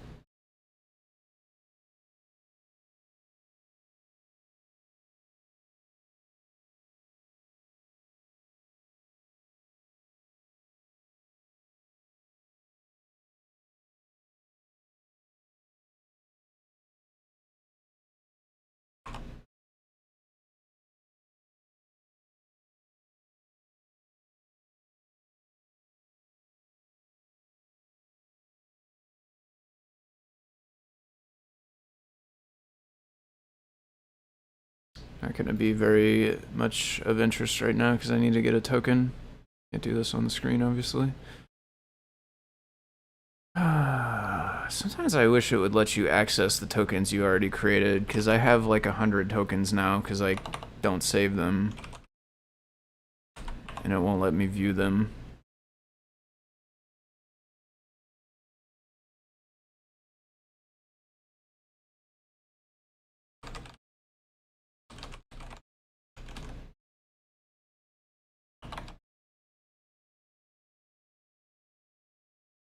[SPEAKER 2] Not going to be very much of interest right now because I need to get a token. Can't do this on the screen, obviously. Sometimes I wish it would let you access the tokens you already created, because I have like 100 tokens now because I don't save them. And it won't let me view them.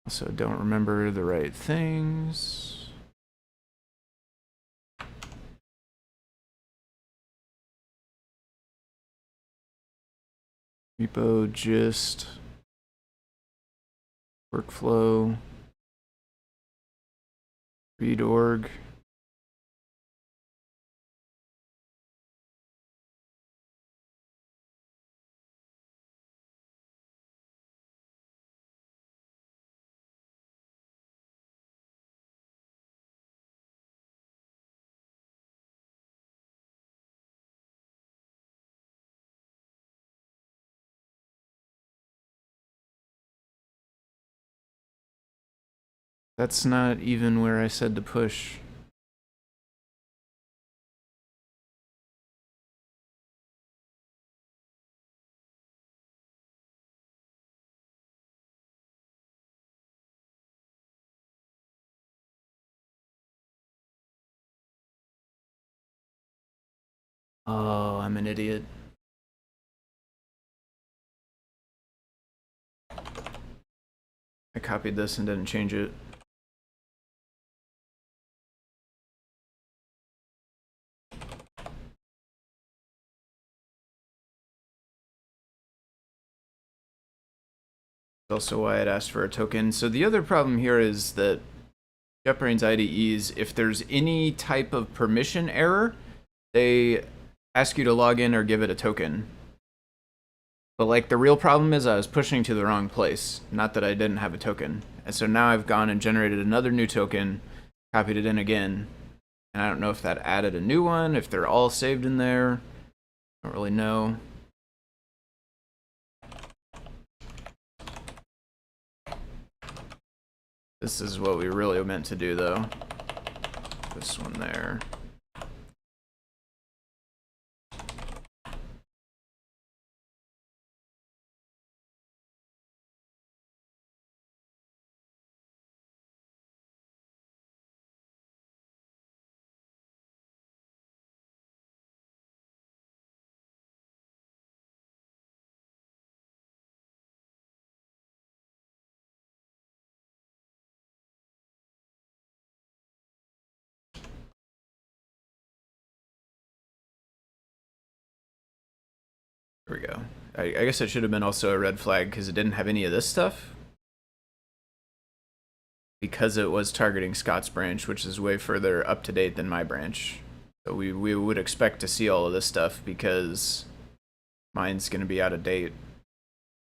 [SPEAKER 2] Also don't remember the right things. Repo, gist, workflow, read org. That's not even where I said to push. Oh, I'm an idiot. I copied this and didn't change it. Also why I'd asked for a token. So the other problem here is that JetBrains IDEs, if there's any type of permission error, they ask you to log in or give it a token. But like the real problem is I was pushing to the wrong place, not that I didn't have a token. And so now I've gone and generated another new token, copied it in again, and I don't know if that added a new one, if they're all saved in there. I don't really know. This is what we really meant to do though. This one there. There we go. I guess it should have been also a red flag because it didn't have any of this stuff. Because it was targeting Scott's branch, which is way further up to date than my branch. So we would expect to see all of this stuff because mine's going to be out of date.